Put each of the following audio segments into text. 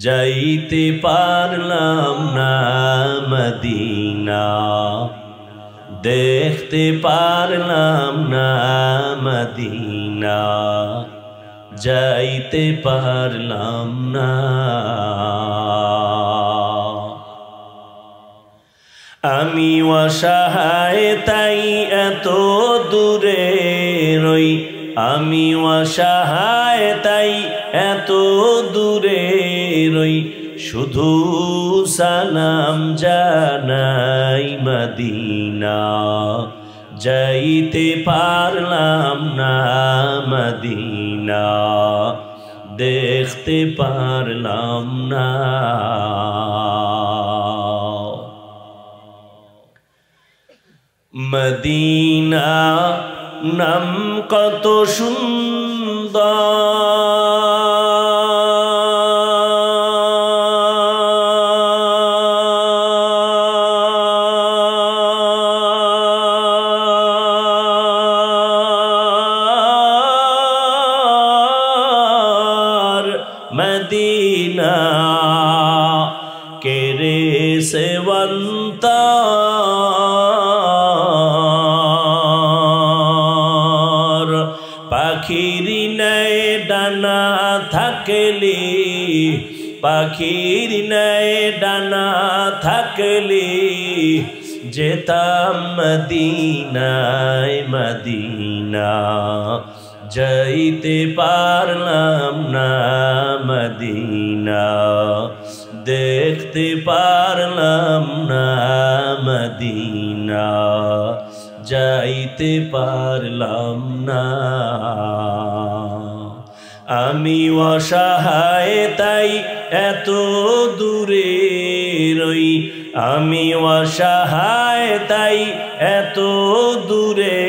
যাইতে পারলাম না মদিনা, দেখতে পারলাম না মদিনা, যাইতে পারলাম না। আমি অসহায় তাই এত দূরে রই, আমি অসহায় তাই এত দূরে রই, শুধু সালাম জানাই মদিনা, যাইতে পারলাম না মদিনা, দেখতে পারলাম না। মদিনা নাম কত সুন্দর, মদিনা কেরে সেবন্তা পাখির নাই ডানা থাকলে, পাখির নাই ডানা থাকলে, যেতাম মদিনায় মদিনা, যাইতে পারলাম না মদিনা, দেখতে পারলাম না মদিনা, যাইতে পারলাম না। আমি অসহায় তাই এত দূরে রই, আমি অসহায় তাই এত দূরে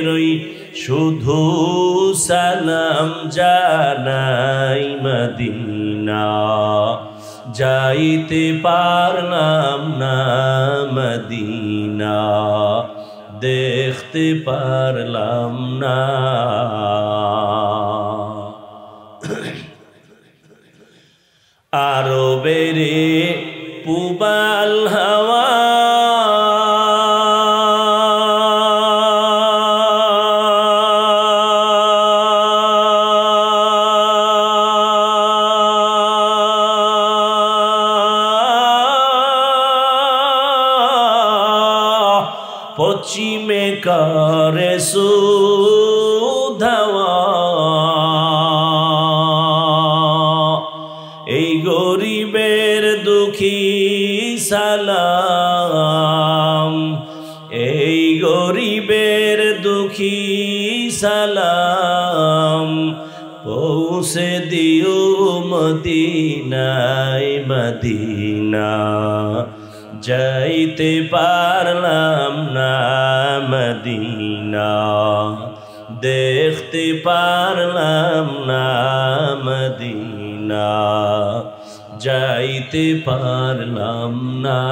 রই, শুধু সালাম জানাই মদিনা, যাইতে পারলাম না মদিনা, দেখতে পারলাম না। আরবের পুবাল হাওয়া পশ্চিমে করে সুধাওয়া, এই গরিবের দুঃখী সালাম, এই গরিবের দুঃখী সালাম, পৌঁছে দিও মদিনায় মদিনা, যাইতে পারলাম না মদিনা, দেখতে পারলাম না মদিনা, যাইতে পারলাম না।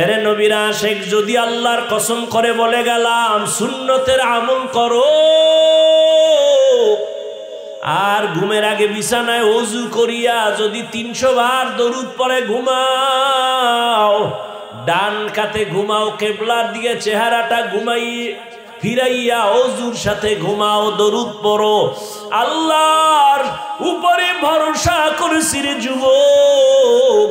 এরে নবীর আশিক যদি আল্লাহর কসম করে বলে গেলাম সুন্নতের আমল করো, আর ঘুমের আগে বিছানায় ওযু করিয়া যদি 300 বার দরুদ পড়ে ঘুমাও, ডান কাতে ঘুমাও, কিবলার দিকে চেহারাটা ঘুমাই ফিরাইয়া ওযুর সাথে ঘুমাও, দরুদ পড়ো, আল্লাহর উপরে ভরসা করেছি রে যুবক,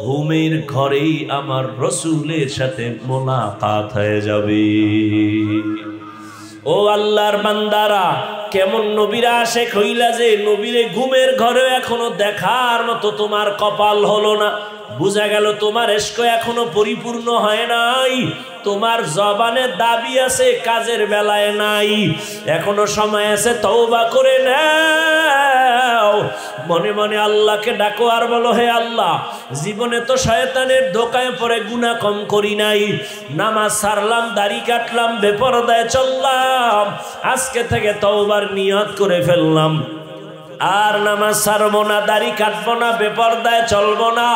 ঘুমের ঘরেই আমার রসুলের সাথে মোলাকাত হয়ে যাবে। ও আল্লাহর বান্দারা, কেমন নবীর আশিক হইলা যে নবীরে ঘুমের ঘরে এখনো দেখার মতো তোমার কপাল হলো না, বুঝা গেল তোমার ইশক এখনো পরিপূর্ণ হয় নাই, তোমার জবানে দাবি আছে কাজের বেলায় নাই, এখনো সময় আছে তওবা করে নাও, মনে মনে আল্লাহকে ডাকো আর বলো হে আল্লাহ, জীবনে তো শয়তানের ধোকায় পড়ে গুনাহ কম করি নাই, নামাজ ছাড়লাম, দাড়ি কাটলাম, বেপরদায় চললাম, আজকে থেকে তওবার নিয়ত করে ফেললাম, আর নামাজ ছাড়বো না, দাড়ি কাটবো না, বেপরদায় চলবো না,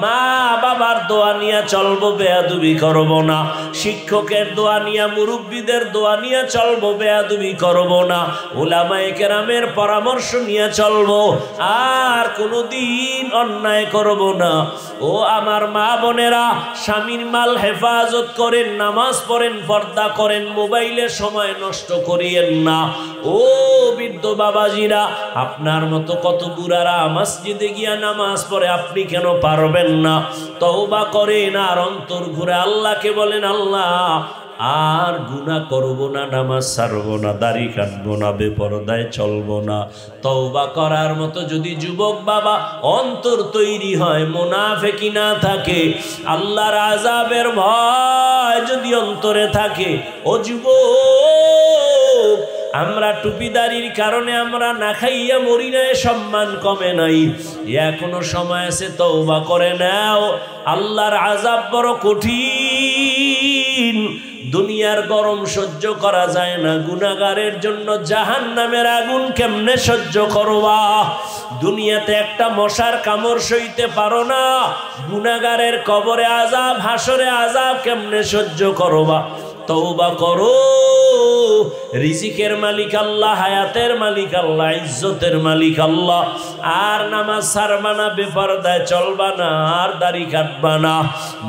মা বাবার দোয়া নিয়ে চলবো, বেয়াদবি করবো না, শিক্ষকের দোয়া নিয়ে, মুরব্বীদের দোয়া নিয়ে চলবো, বেয়াদবি করবো না, উলামায়ে কেরামের পরামর্শ নিয়ে চলবো, আর কোনোদিন অন্যায় করবো না। ও আমার মা বোনেরা, স্বামীর মাল হেফাজত করেন, নামাজ পড়েন, পর্দা করেন, মোবাইলে সময় নষ্ট করিয়েন না। ও বৃদ্ধ বাবাজিরা, আপনার মতো কত বুড়ারা মসজিদে গিয়া নামাজ পড়ে, আপনি কেন পারবেন না? তওবা করেন আর অন্তর ঘুরে আল্লাহকে বলেন, আল্লাহ আর গুনাহ করব না, নামাজ ছাড়বো না, দাড়ি কাটবো না, বেপরদায় চলবো না। তওবা করার মতো যদি যুবক বাবা অন্তর তৈরি হয়, মুনাফিকি না থাকে, আল্লাহর আযাবের ভয় যদি অন্তরে থাকে, ও যুবক, আমরা টুপিদারির কারণে আমরা না খাইয়া মরি না, সম্মান কমে নাই, এখনো সময় আছে, তওবা করে নাও। আল্লাহর আযাব বড় কঠিন, দুনিয়ার গরম সহ্য করা যায় না, গুনাহগারের জন্য জাহান্নামের আগুন কেমনে সহ্য করবা? দুনিয়াতে একটা মশার কামড় সইতে পারো না, গুনাহগারের কবরে আযাব, হাসরে আযাব কেমনে সহ্য করবা? তওবা করো। রিজিকের মালিক আল্লাহ, হায়াতের মালিক আল্লাহ, ইজ্জতের মালিক আল্লাহ। আর নামাজ ছাড়বা না, বেপরদায় চলবা না, আর দাড়ি কাটবা না,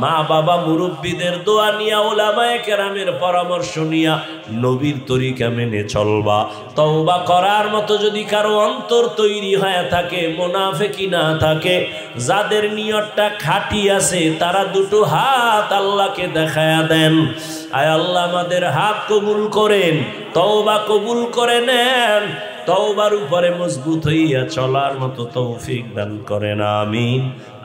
মা বাবা মুরব্বীদের দোয়া নিয়া, উলামায়ে কেরামের পরামর্শ নিয়া নবীর তরিকা মেনে চলবা। তওবা করার মতো যদি কারো অন্তর তৈরি হয়ে থাকে, মুনাফিকি না থাকে, যাদের নিয়তটা খাঁটি আছে, তারা দুটো হাত আল্লাহকে দেখায়া দেন, আয় আল্লাহ আমাদের হাত কবুল করেন, তওবা কবুল করে নেন, তওবার উপরে মজবুত হইয়া চলার মতো তৌফিক দান করেন, আমিন।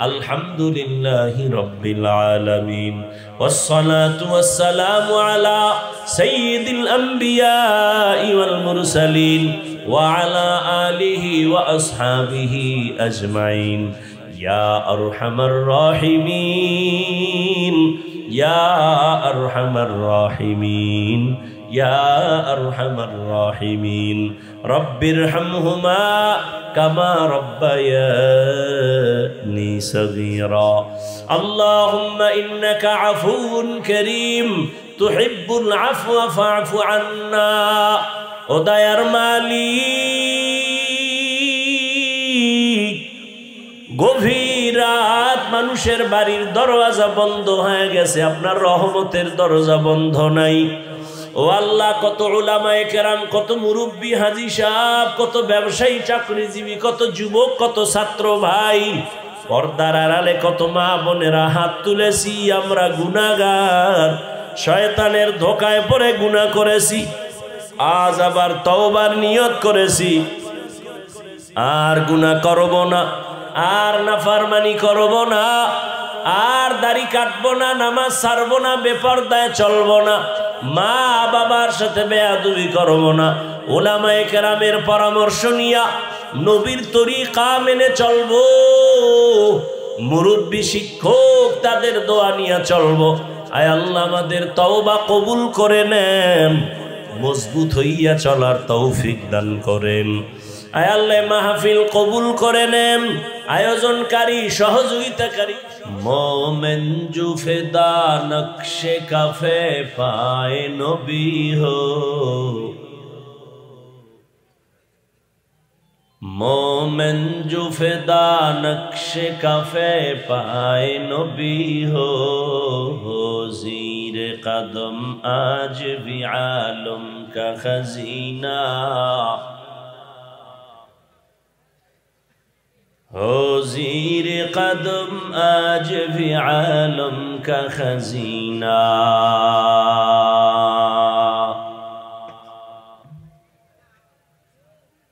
আলহামদুলিল্লাহি রাব্বিল আলামিন, ওয়াসসালাতু ওয়াসসালামু আলা সাইয়্যিদিল আমবিয়াই ওয়াল মুরসালিন ওয়া আলা আলিহি ওয়া আসহাবিহি আজমাইন। ইয়া আরহামার রাহিমিন, ইয়া আরহামার রাহিমিন, ইয়া আরহামার রাহিমিন। রব্বিরহামহুমা কামা রব্বায়ানি সগীরা। আল্লাহুম্মা ইন্নাকা আফুউন কারীম, তুহিব্বুল আফওয়া ফা'ফু আন্না। ও দয়ার মালিক, গভীর রাত মানুষের বাড়ির দরজা বন্ধ হয়ে গেছে, আপনার রহমতের দরজা বন্ধ নাই। ও আল্লাহ, কত উলামায়ে কেরাম, কত মুরব্বী হাজী সাহেব, কত ব্যবসায়ী, চাকরিজীবী, কত যুবক, কত ছাত্র ভাই, পর্দার আড়ালে কত মা বোনেরা হাত তুলেছি, আমরা গুনাহগার, শয়তানের ধোকায় পড়ে গুনাহ করেছি, আজ আবার তওবার নিয়ত করেছি, আর গুনাহ করব না, আর নাফরমানি করব না, আর দাড়ি কাটবো না, নামাজ ছাড়বো না, বেপরদায় চলবো না, মা বাবার সাথে বেয়াদবি করব না, উলামায়ে কেরামের পরামর্শ নিয়া নবীর তরিকা মেনে চলবো, মুরব্বী শিক্ষক তাদের দোয়া নিয়ে চলবো। আয় আল্লাহ আমাদের তওবা কবুল করে নেন, মজবুত হইয়া চলার তৌফিক দান করেন। আয় আল্লাহ মাহফিল কবুল করে নেন, আয়োজনকারী, সহযোগিতাকারী। মোমেন জুফেদা নকশে কাফে পায়ে নবী হো, মোমেন জুফেদা নকশে কাফে পায়ে নবী হো, জির কদম আজ भी आलम का खजीना हो, ज़ीर कदम आज भी आलम का खजीना।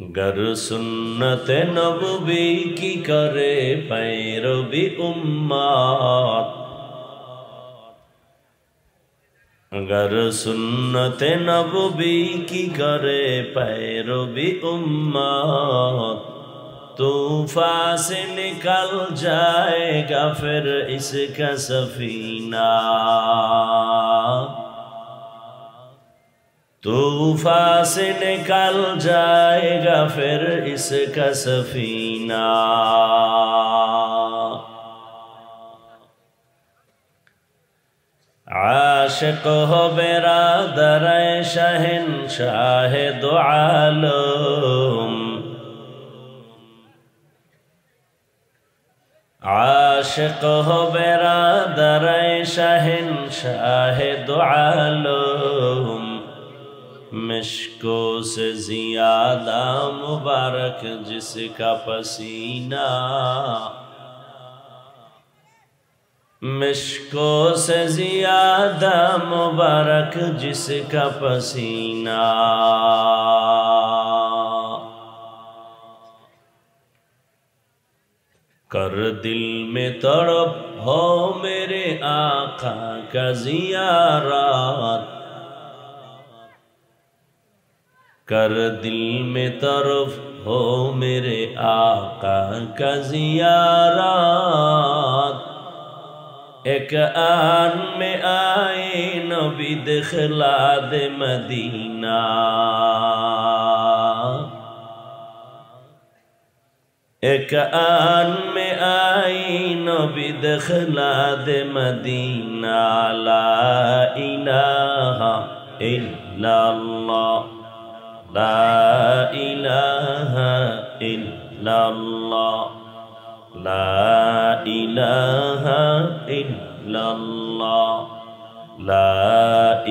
गर सुन्नत नबवी की करे पैरवी उम्मत, गर सुन्नत नबवी की करे पैरवी उम्मत, तूफान से निकल जाएगा फिर इसका सफीना, तूफा से निकल जाएगा फिर इसका सफीना। आशिक हो बिरादर शहंशाह दो आलम, आशिक हो बिरादर शहंशाह दो आलम, मिश्को से ज़ियादा मुबारक जिसका पसीना, मिश्को से ज़ियादा मुबारक जिसका पसीना। कर दिल में तड़प हो मेरे आका का ज़ियारत, कर दिल में तरफ हो मेरे आका का ज़ियारत। एक आन में आए नबी दिखला दे मदीना, एक आन में आई नबी दिखला दे मदीना। ला इलाहा इल्लल्लाह, ला इलाहा इल्लल्लाह, ला इलाहा इल्लल्लाह, ला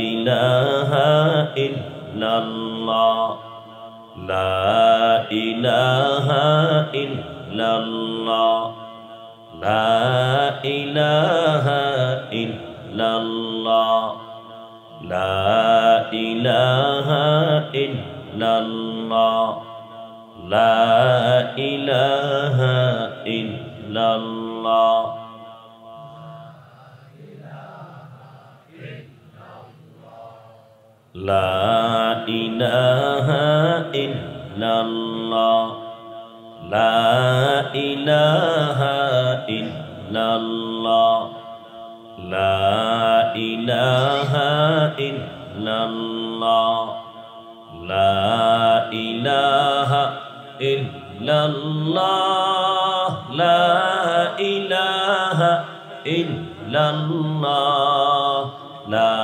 इलाहा इल्लल्लाह, ला इलाहा इल्लल्लाह, ला इलाहा इल्लल्लाह, ला इलाहा इल्लल्लाह, ला इलाहा इल्लल्लाह। ला इलाहा इल्लल्लाह, ला इलाहा इल्लल्लाह, ला इलाहा इल्लल्लाह, ला इलाहा इल्लल्लाह, ला इलाहा इल्लल्लाह, ला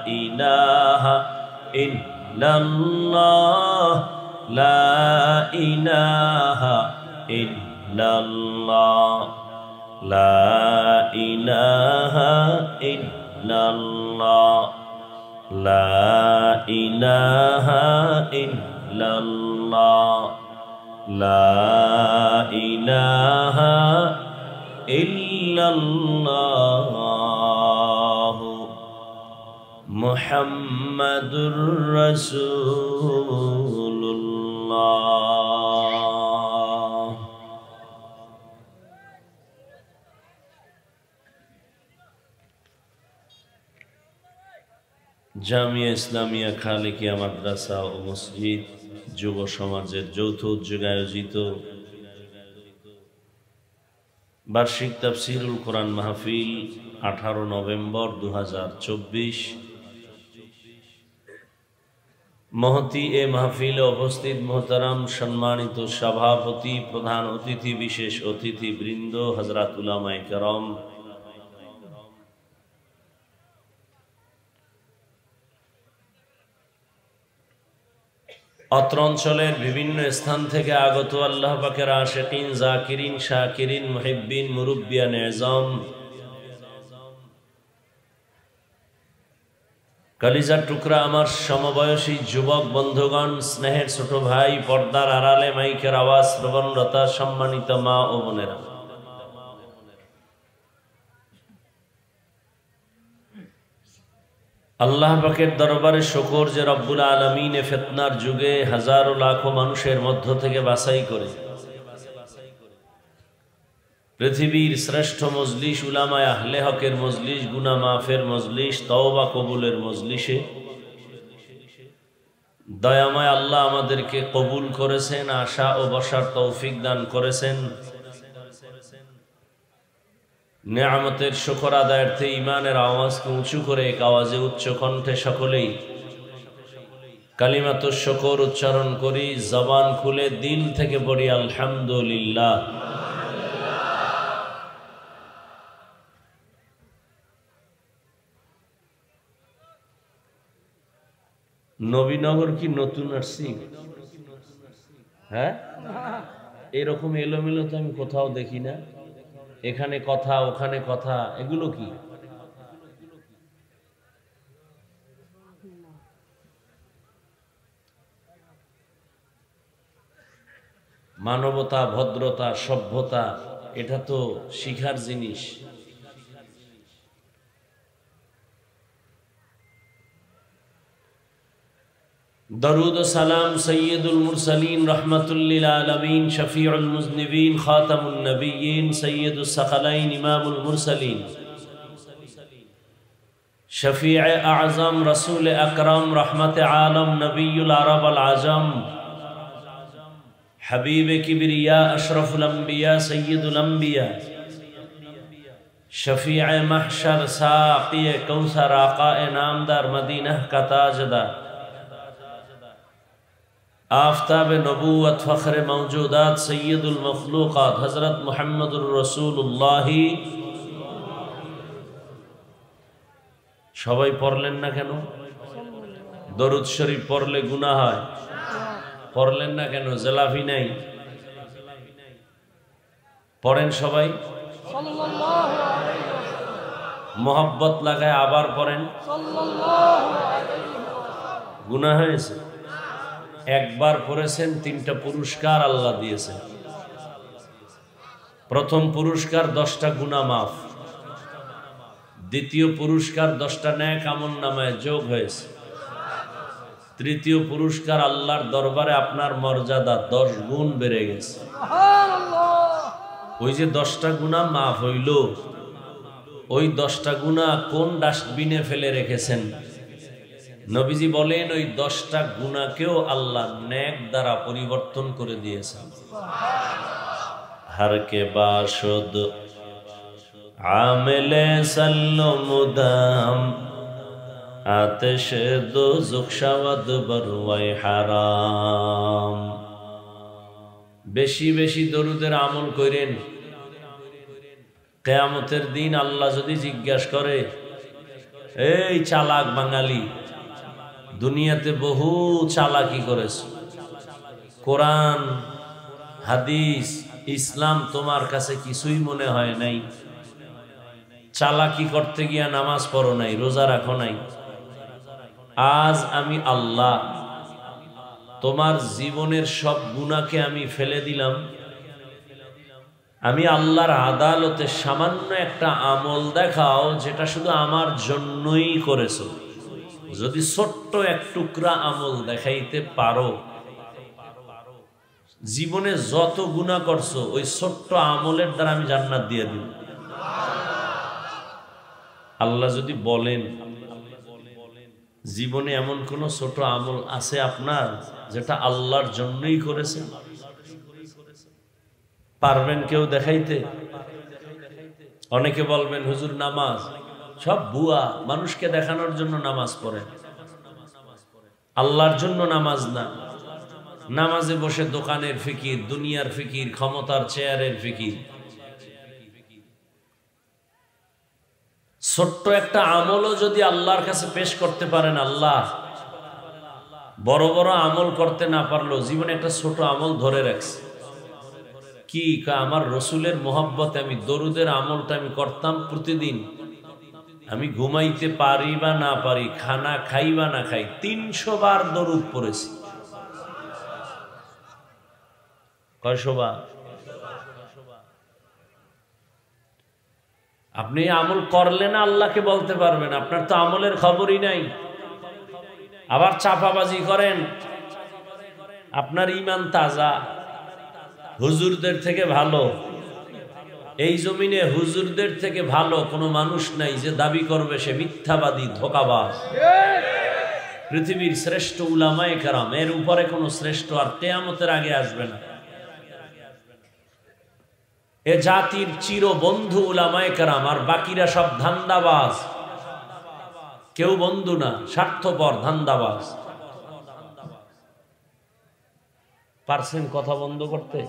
इलाहा इल्लल्लाह, ला इलाहा इल्लल्लाह, ला इलाहा इल्लल्लाह, ला इलाहा इल्लल्लाह, ला इलाहा इल्लल्लाह। मुहम्मदुर रसूलुल्लाह। জামিয়া ইসলামিয়া খালেকিয়া মাদ্রাসা ও মসজিদ যুব সমাজের যৌথ উদ্যোগে আয়োজিত বার্ষিক তাফসীরুল কোরআন মাহফিল 18 নভেম্বর 2024। মহতি এ মাহফিলে উপস্থিত মোহতারাম সম্মানিত সভাপতি, প্রধান অতিথি, বিশেষ অতিথি বৃন্দ, হযরত উলামায়ে কেরাম, অত্র অঞ্চলের বিভিন্ন স্থান থেকে আগত আল্লাহ পাকের আশিকিন, জাকিরিন, শাকিরিন, মুহিব্বিন, মুরব্বিয়ান এজম, কলিজার টুকরা আমার সমবয়সী যুবক বন্ধুগণ, স্নেহের ছোট ভাই, পর্দার আড়ালে মাইকের আওয়াজ শ্রবণরতা সম্মানিত মা ও বোনেরা, আল্লাহ পাকের দরবারে শুকর যে রব্বুল আলামিন ফিতনার যুগে হাজারো লাখো মানুষের মধ্য থেকে বাছাই করে পৃথিবীর শ্রেষ্ঠ মজলিস, উলামায়ে আহলে হকের মজলিস, গুনাহ মাফের মজলিস, তওবা কবুলের মজলিসে দয়াময় আল্লাহ আমাদেরকে কবুল করেছেন, আশা ও বসার তৌফিক দান করেছেন। নেয়ামতের শুকর আদায়ার্থে ইমানের আওয়াজকে উঁচু করে এক আওয়াজে উচ্চ কণ্ঠে সকলেই কালিমাতুশ শুকর উচ্চারণ করি, জবান খুলে দিল থেকে পড়ি আলহামদুলিল্লাহ। নবীনগর কি নতুন আসছি? হ্যাঁ, এরকম এলোমেলো তো আমি কোথাও দেখি না। এখানে কথা ওখানে কথা, এগুলো কি? মানবতা, ভদ্রতা, সভ্যতা, এটা তো শিখার জিনিস। দরুদ ও সালাম সৈয়দুল মুরসালিন রহমাতুল লিল আলামিন শফিউল মুজনিবিন খাতামুন নবিয়্যিন সৈয়দুস সাকালাইন ইমামুল মুরসালিন শফিউ আযম রাসূল আকরাম রহমতে আলম নবিয়ুল আরব আল আজম হাবিব কিবরিয়া আশরাফুল আম্বিয়া সৈয়দুল আম্বিয়া শফিউ মাহশর সাকি কৌসর আকা নামদার মদিনা का ताजदार आफताब नबूवत फ़ख्र मौजूदात सैयदुल मखलूक़ात हज़रत मुहम्मदुर रसूलुल्लाह। সবাই পড়লেন না কেন? দরুদ শরীফ পড়লে গুনাহ হয়, পড়লেন না কেন? জেলাফি নাই, পড়েন সবাই। মোহাব্বত লাগায় আবার পড়েন, গুনাহ হয়েছে। একবার পড়েছেন, 3টা পুরস্কার আল্লাহ দিয়েছেন। প্রথম পুরস্কার 10টা গুনাহ মাফ, দ্বিতীয় পুরস্কার 10টা নেক আমলনামায় যোগ হয়েছে, তৃতীয় পুরস্কার আল্লাহর দরবারে আপনার মর্যাদা 10 গুণ বেড়ে গেছে। ওই যে 10টা গুনাহ মাফ হইল, ওই 10টা গুনাহ কোন ডাস্টবিনে ফেলে রেখেছেন? নবীজি বলেন ওই 10টা গুনাহকেও আল্লাহ নেক দ্বারা পরিবর্তন করে দিয়েছেন। हर के बाशुद आमिले सल्लो मुदाम आतिश दोज़ख शवद बरवाए हाराम। বেশি বেশি দরুদের আমল করেন, কিয়ামতের দিন আল্লাহ যদি জিজ্ঞাসা করে, এই চালাক বাঙালি, দুনিয়াতে বহু চালাকি করেছ, কোরআন হাদিস ইসলাম তোমার কাছে কিছুই মনে হয় নাই, চালাকি করতে গিয়া নামাজ পড়ো নাই, রোজা রাখো নাই। আজ আমি আল্লাহ তোমার জীবনের সব গুনাহকে আমি ফেলে দিলাম, আমি আল্লাহর আদালতে সামান্য একটা আমল দেখাও যেটা শুধু আমার জন্যই করেছো। যদি ছোট্ট এক টুকরা আমল দেখাইতে পারো, জীবনে যত গুনাহ করছো ওই ছোট্ট আমলের দ্বারা আমি জান্নাত দিয়ে দিব। আল্লাহ যদি বলেন, জীবনে এমন কোন ছোট আমল আছে আপনার যেটা আল্লাহর জন্যই করেছেন? পারবেন কেউ দেখাইতে? অনেকে বলবেন হুজুর নামাজ সব ভুয়া, মানুষকে দেখানোর জন্য নামাজ পড়েন, আল্লাহর জন্য নামাজ না। নামাজে বসে দোকানের ফিকির, দুনিয়ার ফিকির, ক্ষমতার চেয়ারের ফিকির। ছোট্ট একটা আমলও যদি আল্লাহর কাছে পেশ করতে পারেন, আল্লাহ বড় বড় আমল করতে না পারলেও জীবনে একটা ছোট আমল ধরে রাখছে। কি? আমার রসুলের মোহাব্বতে আমি দরুদের আমলটা আমি করতাম প্রতিদিন। আমি ঘুমাইতে পারি বা না পারি, খানা খাই বা না খাই, 300 বার দরুদ পড়েছি। কয়শো বার? আপনি আমল করলে না আল্লাহকে বলতে পারবেন, আপনার তো আমলের খবরই নাই। আবার চাপাবাজি করেন, আপনার ঈমান তাজা, হুজুরদের থেকে ভালো। এই জমিনে হুজুরদের থেকে ভালো কোনো মানুষ নাই যে দাবি করবে সে মিথ্যাবাদী, ধোঁকাবাজ। পৃথিবীর শ্রেষ্ঠ উলামায়ে কেরাম, এর উপরে কোনো শ্রেষ্ঠ আর কিয়ামতের আগে আসবে না। এ জাতির চির বন্ধু উলামায়ে কেরাম, আর বাকিরা সব ধান্দাবাজ। কেউ বন্ধু না, স্বার্থপর, ধান্দাবাজ। পারছেন কথা বন্ধ করতে?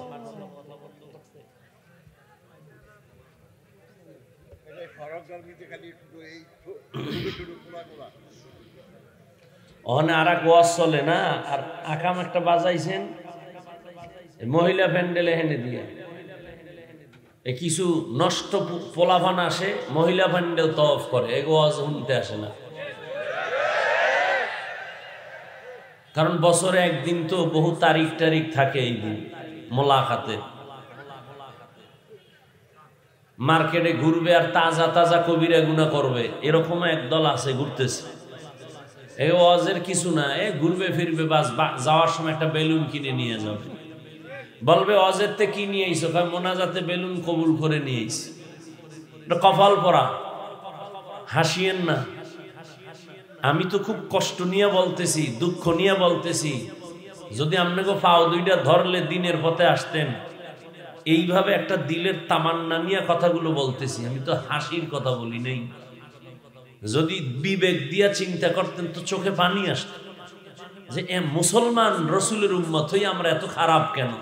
ওখানে আর এক ওয়াজ চলে না, আর আকাম একটা বাজাইছেন মহিলা প্যান্ডেলে হেনে দিয়ে কিছু নষ্ট পোলাভান আসে, মহিলা প্যান্ডেল তওয়াফ করে, এই ওয়াজ শুনতে আসে না। কারণ বছরে একদিন তো বহু তারিখ থাকে, এই দিন মোলাকাতে মার্কেটে ঘুরবে আর তাজা তাজা কবিরা গুনাহ করবে, এরকম একদল আছে ঘুরতেছে। এই ওয়াজের কিছু না, ঘুরবে ফিরবে, বাস যাওয়ার সময় একটা বেলুন কিনে নিয়ে যাবে, বলবে ওয়াজের তে কি নিয়ে আইছো? মোনাজাতে বেলুন কবুল করে নিয়ে আইছি। এটা কপাল পরা, হাসিয়েন না। আমি তো খুব কষ্ট নিয়ে বলতেছি, দুঃখ নিয়ে বলতেছি। যদি আপনাকে পাও দুইটা ধরলে দিনের পথে আসতেন। এইভাবে একটা দিলের তামান্না নিয়ে কথাগুলো বলতেছি, আমি তো হাসির কথা বলি নাই। যদি বিবেক দিয়া চিন্তা করতেন তো চোখে পানি আসত, যে মুসলমান রসুলের উম্মত হই আমরা এত খারাপ কেন?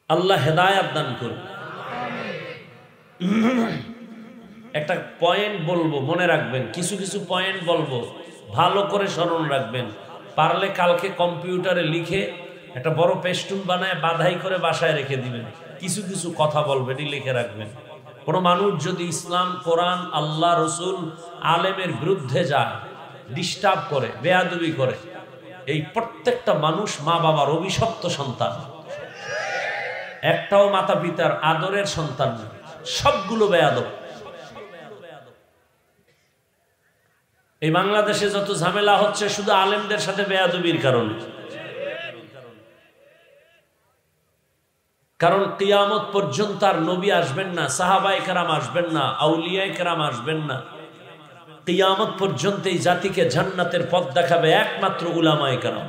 আল্লাহ হেদায়াত দান করুন। একটা পয়েন্ট বলবো, মনে রাখবেন, কিছু কিছু পয়েন্ট বলবো, ভালো করে স্মরণ রাখবেন। পারলে কালকে কম্পিউটারে লিখে একটা বড় পেস্টুন বানায় বাধাই করে বাসায় রেখে দিবেন। কিছু কিছু কথা বলবেন, লিখে রাখবেন। কোনো মানুষ যদি ইসলাম, কোরআন, আল্লাহ, রসুল, আলেমের বিরুদ্ধে যায়, ডিস্টার্ব করে, বেয়াদবি করে, এই প্রত্যেকটা মানুষ মা বাবার অভিশপ্ত সন্তান। একটাও মাতা পিতার আদরের সন্তান না, সবগুলো বেয়াদব। এই বাংলাদেশে যত ঝামেলা হচ্ছে শুধু আলেমদের সাথে বেয়াদবির কারণে। কারণ কিয়ামত পর্যন্ত আর নবী আসবেন না, সাহাবায়ে কেরাম আসবেন না, আউলিয়ায়ে কেরাম আসবেন না। কিয়ামত পর্যন্ত এই জাতিকে জান্নাতের পথ দেখাবে একমাত্র উলামায়ে কেরাম।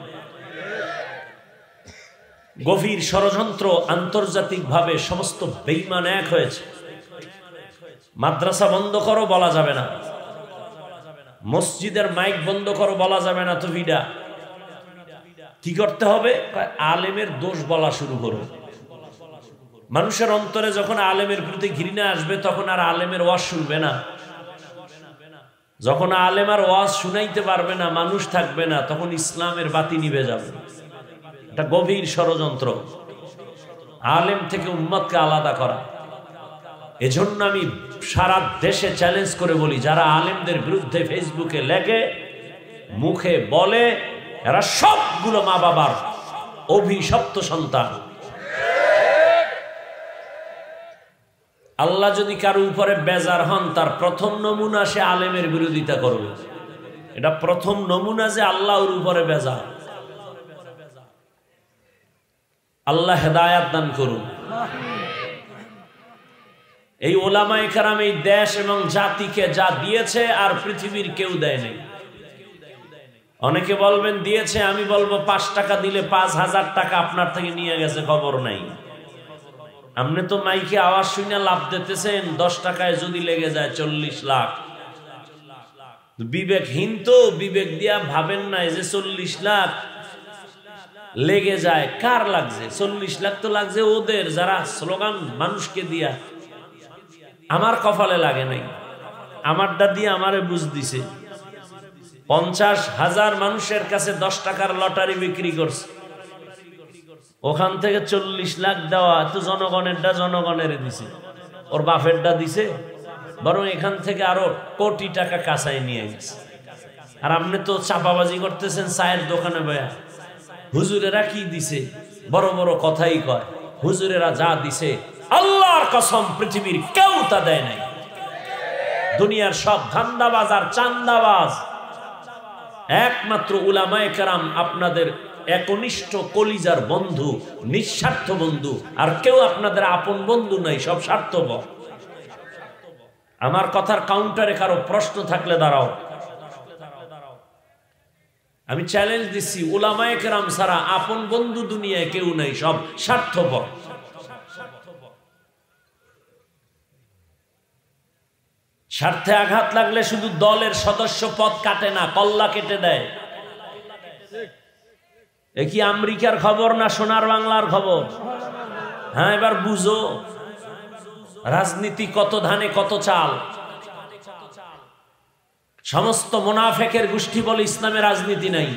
গভীর ষড়যন্ত্র, আন্তর্জাতিকভাবে সমস্ত বেঈমান এক হয়েছে। মাদ্রাসা বন্ধ করো বলা যাবে না, মসজিদের মাইক বন্ধ করো বলা যাবে না, তো ভিডা কি করতে হবে? আলেমের দোষ বলা শুরু করো। মানুষের অন্তরে যখন আলেমের প্রতি ঘৃণা আসবে তখন আর আলেমের ওয়াজ শুনবে না। যখন আলেম আর ওয়াজ শুনাইতে পারবে না, মানুষ থাকবে না, তখন ইসলামের বাতি নিভে যাবে। এটা গভীর ষড়যন্ত্র, আলেম থেকে উম্মতকে আলাদা করা। এজন্য আমি সারা দেশে চ্যালেঞ্জ করে বলি, যারা আলেমদের বিরুদ্ধে ফেসবুকে লেখে, মুখে বলে, এরা সবগুলো মা বাবার অভিশপ্ত সন্তান। আল্লাহ যদি কারো উপরে বেজার হন, তার প্রথম নমুনা সে আলেমের বিরোধিতা করবে। এটা প্রথম নমুনা যে আল্লাহর উপরে বেজার। আল্লাহ হেদায়াত দান করুন। এই ওলামায়ে কেরাম এই দেশ এবং জাতিকে যা দিয়েছে আর পৃথিবীর কেউ দেয় নাই। অনেকে বলবেন দিয়েছে, আমি বলবো 5 টাকা দিলে 5000 টাকা আপনার থেকে নিয়ে গেছে, খবর নাই। আপনি তো মাইকে আওয়াজ শুনে লাভ দিতেছেন, 10 টাকায় যদি লেগে যায় 40 লাখ। বিবেকহীন তো, বিবেক দিয়া ভাবেন নাই যে 40 লাখ লেগে যায়। কার লাগছে 40 লাখ? তো লাগছে ওদের, যারা স্লোগান মানুষকে দিয়া। আমার কপালে লাগে নাই, আমারটা দিয়ে আমারে বুঝ দিছে। 50,000 মানুষের কাছে 10 টাকার লটারি বিক্রি করছে, ওখান থেকে 40 লাখ দেওয়া তো জনগণেরটা জনগণের দিছে, ওর বাপেরটা দিছে, বরং এখান থেকে আরো কোটি টাকা কাঁচাই নিয়ে গেছে। আর আপনি তো চাপাবাজি করতেছেন চায়ের দোকানে বয়া। হুজুরেরা কি দিছে? বড় বড় কথাই কয়। হুজুরেরা যা দিছে আল্লাহর কসম পৃথিবীর কেউ তা দেয় নাই। দুনিয়ার সব ধান্দাবাজ আর চান্দাবাজ, একমাত্র উলামায়ে কেরাম আপনাদের একনিষ্ঠ কলিজার বন্ধু, নিঃস্বার্থ বন্ধু। আর কেউ আপনাদের আপন বন্ধু নাই, সব স্বার্থপর। আমার কথার কাউন্টারে কারো প্রশ্ন থাকলে দাঁড়াও। আমি চ্যালেঞ্জ দিচ্ছি, উলামায়ে কেরাম ছাড়া আপন বন্ধু দুনিয়ায় কেউ নাই, সব স্বার্থপর। স্বার্থে আঘাত লাগলে শুধু দলের সদস্য পদ কাটে না, কল্লা কেটে দেয়। এ কি আমেরিকার খবর না সোনার বাংলার খবর? হ্যাঁ, এবার বুঝো রাজনীতি কত ধানে কত চাল। সমস্ত মুনাফেকের গোষ্ঠী বলে ইসলামে রাজনীতি নাই।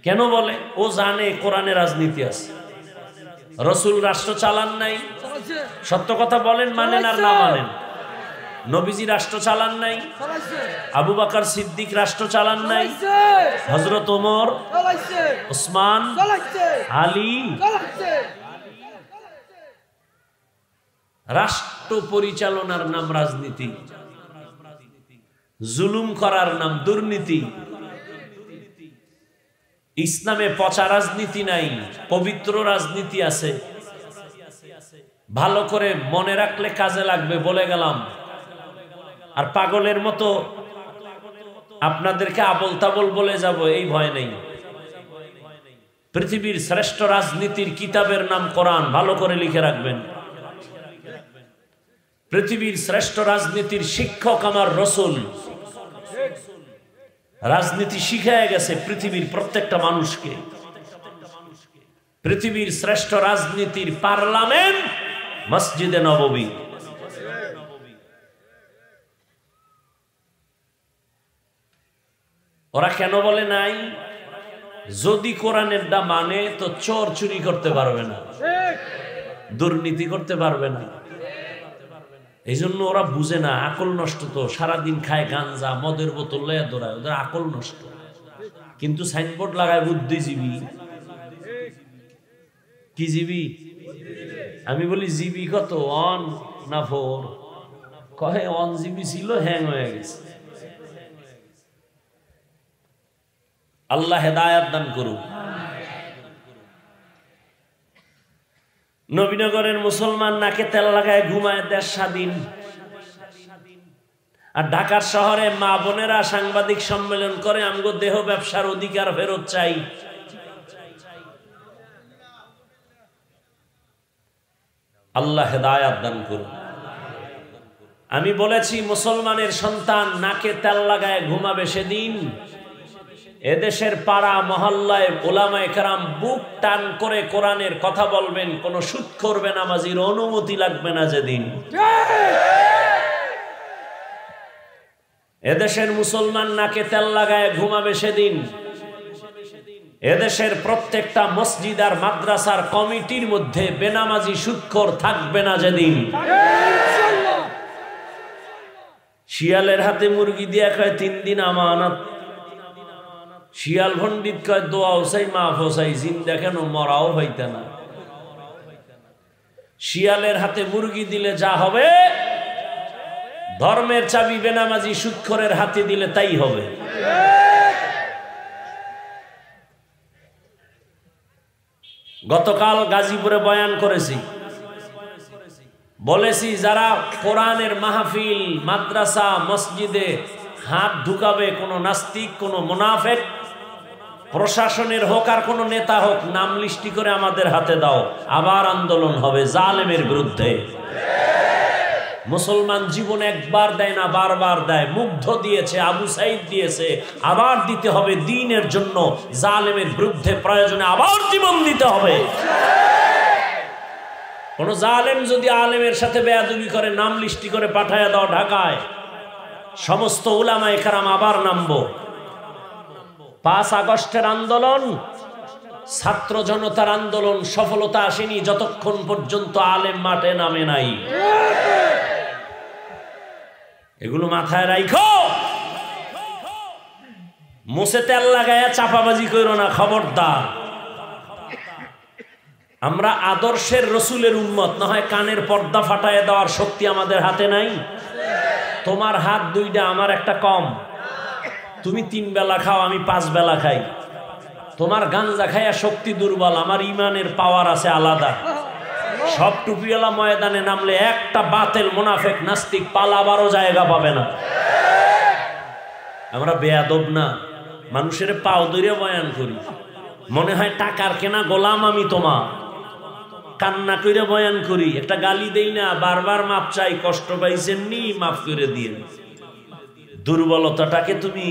কেন বলে? ও জানে কোরআনে রাজনীতি আছে। রসুল রাষ্ট্র চালান নাই, সত্য কথা বলেন, মানেন আর না মানেন। নবীজি রাষ্ট্র চালান নাই, আবু বকর সিদ্দিক রাষ্ট্র চালান নাই, হযরত ওমর, ওসমান, আলী। রাষ্ট্র পরিচালনার নাম রাজনীতি, জুলুম করার নাম দুর্নীতি। ইসলামে পচা রাজনীতি নাই, পবিত্র রাজনীতি আছে। ভালো করে মনে রাখলে কাজে লাগবে, বলে গেলাম। আর পাগলের মতো আপনাদেরকে আবল তাবল বলে যাব এই ভয় নেই। পৃথিবীর শ্রেষ্ঠ রাজনীতির কিতাবের নাম কোরআন, ভালো করে লিখে রাখবেন। পৃথিবীর শ্রেষ্ঠ রাজনীতির শিক্ষক আমার রসুল। রাজনীতি শিখায় গেছে পৃথিবীর প্রত্যেকটা মানুষকে। পৃথিবীর শ্রেষ্ঠ রাজনীতির পার্লামেন্ট মসজিদে নববী। ওরা কেন বলে নাই? যদি কোরআনের দা মানে তো চোর চুরি করতে পারবে না, দুর্নীতি করতে পারবে না। এই জন্য ওরা বুঝে না, আকল নষ্ট। তো সারাদিন খায় গাঞ্জা, মদের বোতল লয়ে দৌড়ায়, ওদের আকল নষ্ট। কিন্তু সাইনবোর্ড লাগায় বুদ্ধিজীবী। কি জীবী? আমি বলি জিবি কত, অন না ফোর? কহে অন জিবি ছিল, হ্যাং হয়ে গেছে। আল্লাহ হেদায়াত দান করুক। নবীনগরের মুসলমান নাকে তেল লাগায় ঘুমায়, দেশ স্বাধীন। আর ঢাকার শহরে মা বোনেরা সাংবাদিক সম্মেলন করে, আমগো দেহ ব্যবসার অধিকার ফেরত চাই। আল্লাহ হেদায়াত দান করুন। আমি বলেছি মুসলমানের সন্তান নাকে তেল লাগায় ঘুমাবে সেদিন এদেশের পাড়া মহল্লায় উলামায়ে কেরাম বুক টান করে কোরআনের কথা বলবেন, কোন সুদ করবে নামাজির অনুমতি লাগবে না যেদিন। এদেশের মুসলমান নাকে তেল লাগায় ঘুমাবে সেদিন এদেশের প্রত্যেকটা মসজিদ আর মাদ্রাসার কমিটির মধ্যে বেনামাজি সুদখোর থাকবে না যেদিন। শিয়ালের হাতে মুরগি দিয়া কয় 3 দিন আমানত। শিয়াল পণ্ডিত কয় দোয়া হোসাই মাফ হোসাই, জিন্দা কেন মরাও হইতে না। শিয়ালের হাতে মুরগি দিলে যা হবে, ধর্মের চাবি বেনামাজি সুদখোরের হাতে দিলে তাই হবে। গতকাল গাজীপুরে বয়ান করেছি, বলেছি যারা কোরআনের মাহফিল মাদ্রাসা মসজিদে হাত ঢুকাবে, কোন নাস্তিক কোন মুনাফিক, প্রশাসনের হোক আর কোন নেতা হোক, নাম লিস্টি করে আমাদের হাতে দাও, আবার আন্দোলন হবে জালেমের বিরুদ্ধে। মুসলমান জীবন একবার দেয় না, বারবার দেয়। মুগ্ধ দিয়েছে, আবু সাইদ দিয়েছে, আবার দিতে হবে দ্বীনের জন্য। জালেমের বিরুদ্ধে প্রয়োজনে আবার জীবন দিতে হবে। কোন জালেম যদি আলেমের সাথে বেয়াদবি করে, নাম লিস্টি করে পাঠায় দাও ঢাকায়, সমস্ত উলামায়ে কেরাম আবার নামবো। 5 আগস্টের আন্দোলন, ছাত্র জনতার আন্দোলন সফলতা আসেনি যতক্ষণ পর্যন্ত আলেম মাঠে নামে নাই। এগুলো মাথায় রাখো। মুছে তেল লাগায়া চাপাবাজি করো না, খবরদার। আমরা আদর্শের রসুলের উম্মত, না হয় কানের পর্দা ফাটায় দেওয়ার শক্তি আমাদের হাতে নাই। তোমার হাত 2টা, আমার একটা কম। তুমি 3 বেলা খাও, আমি 5 বেলা খাই। তোমার গাঞ্জা খাইয়া শক্তি দুর্বল, আমার ইমানের পাওয়ার আছে আলাদা। সব টুপিওয়ালা ময়দানে নামলে একটা বাতেল মুনাফিক নাস্তিক পালাবারও জায়গা পাবে না। আমরা বেয়াদব না, মানুষের পাও ধরে বয়ান করি, মনে হয় টাকার কেনা গোলাম আমি তোমার। কান্না করে বয়ান করি, একটা গালি দেই না, বারবার মাপ চাই, কষ্ট পাইছেন নি মাফ করে দিয়ে। দুর্বলতাটাকে তুমি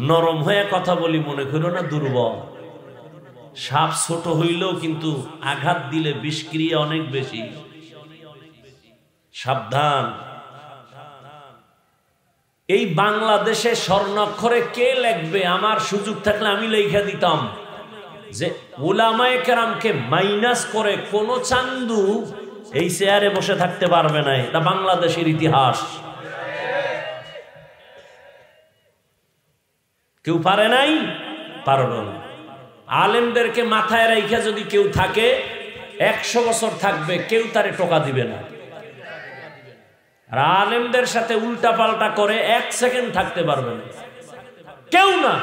নরম হয়ে কথা বলি মনে করো না দুর্বল। সাপ ছোট হইলেও কিন্তু আঘাত দিলে বিষক্রিয়া অনেক বেশি। সাবধান। এই বাংলাদেশে স্বর্ণাক্ষরে কে লিখবে? আমার সুযোগ থাকলে আমি লেখা দিতাম যে উলামায়ে কেরামকে মাইনাস করে কোন চান্দু এই চেয়ারে বসে থাকতে পারবে না। এটা বাংলাদেশের ইতিহাস। কেউ পারে নাই, পারবে না। আলেমদেরকে মাথায় রাইখা যদি কেউ থাকে 100 বছর থাকবে, কেউ তারে টোকা দিবে না। আর আলেমদের সাথে উল্টা পাল্টা করে 1 সেকেন্ড থাকতে পারবে না কেউ না।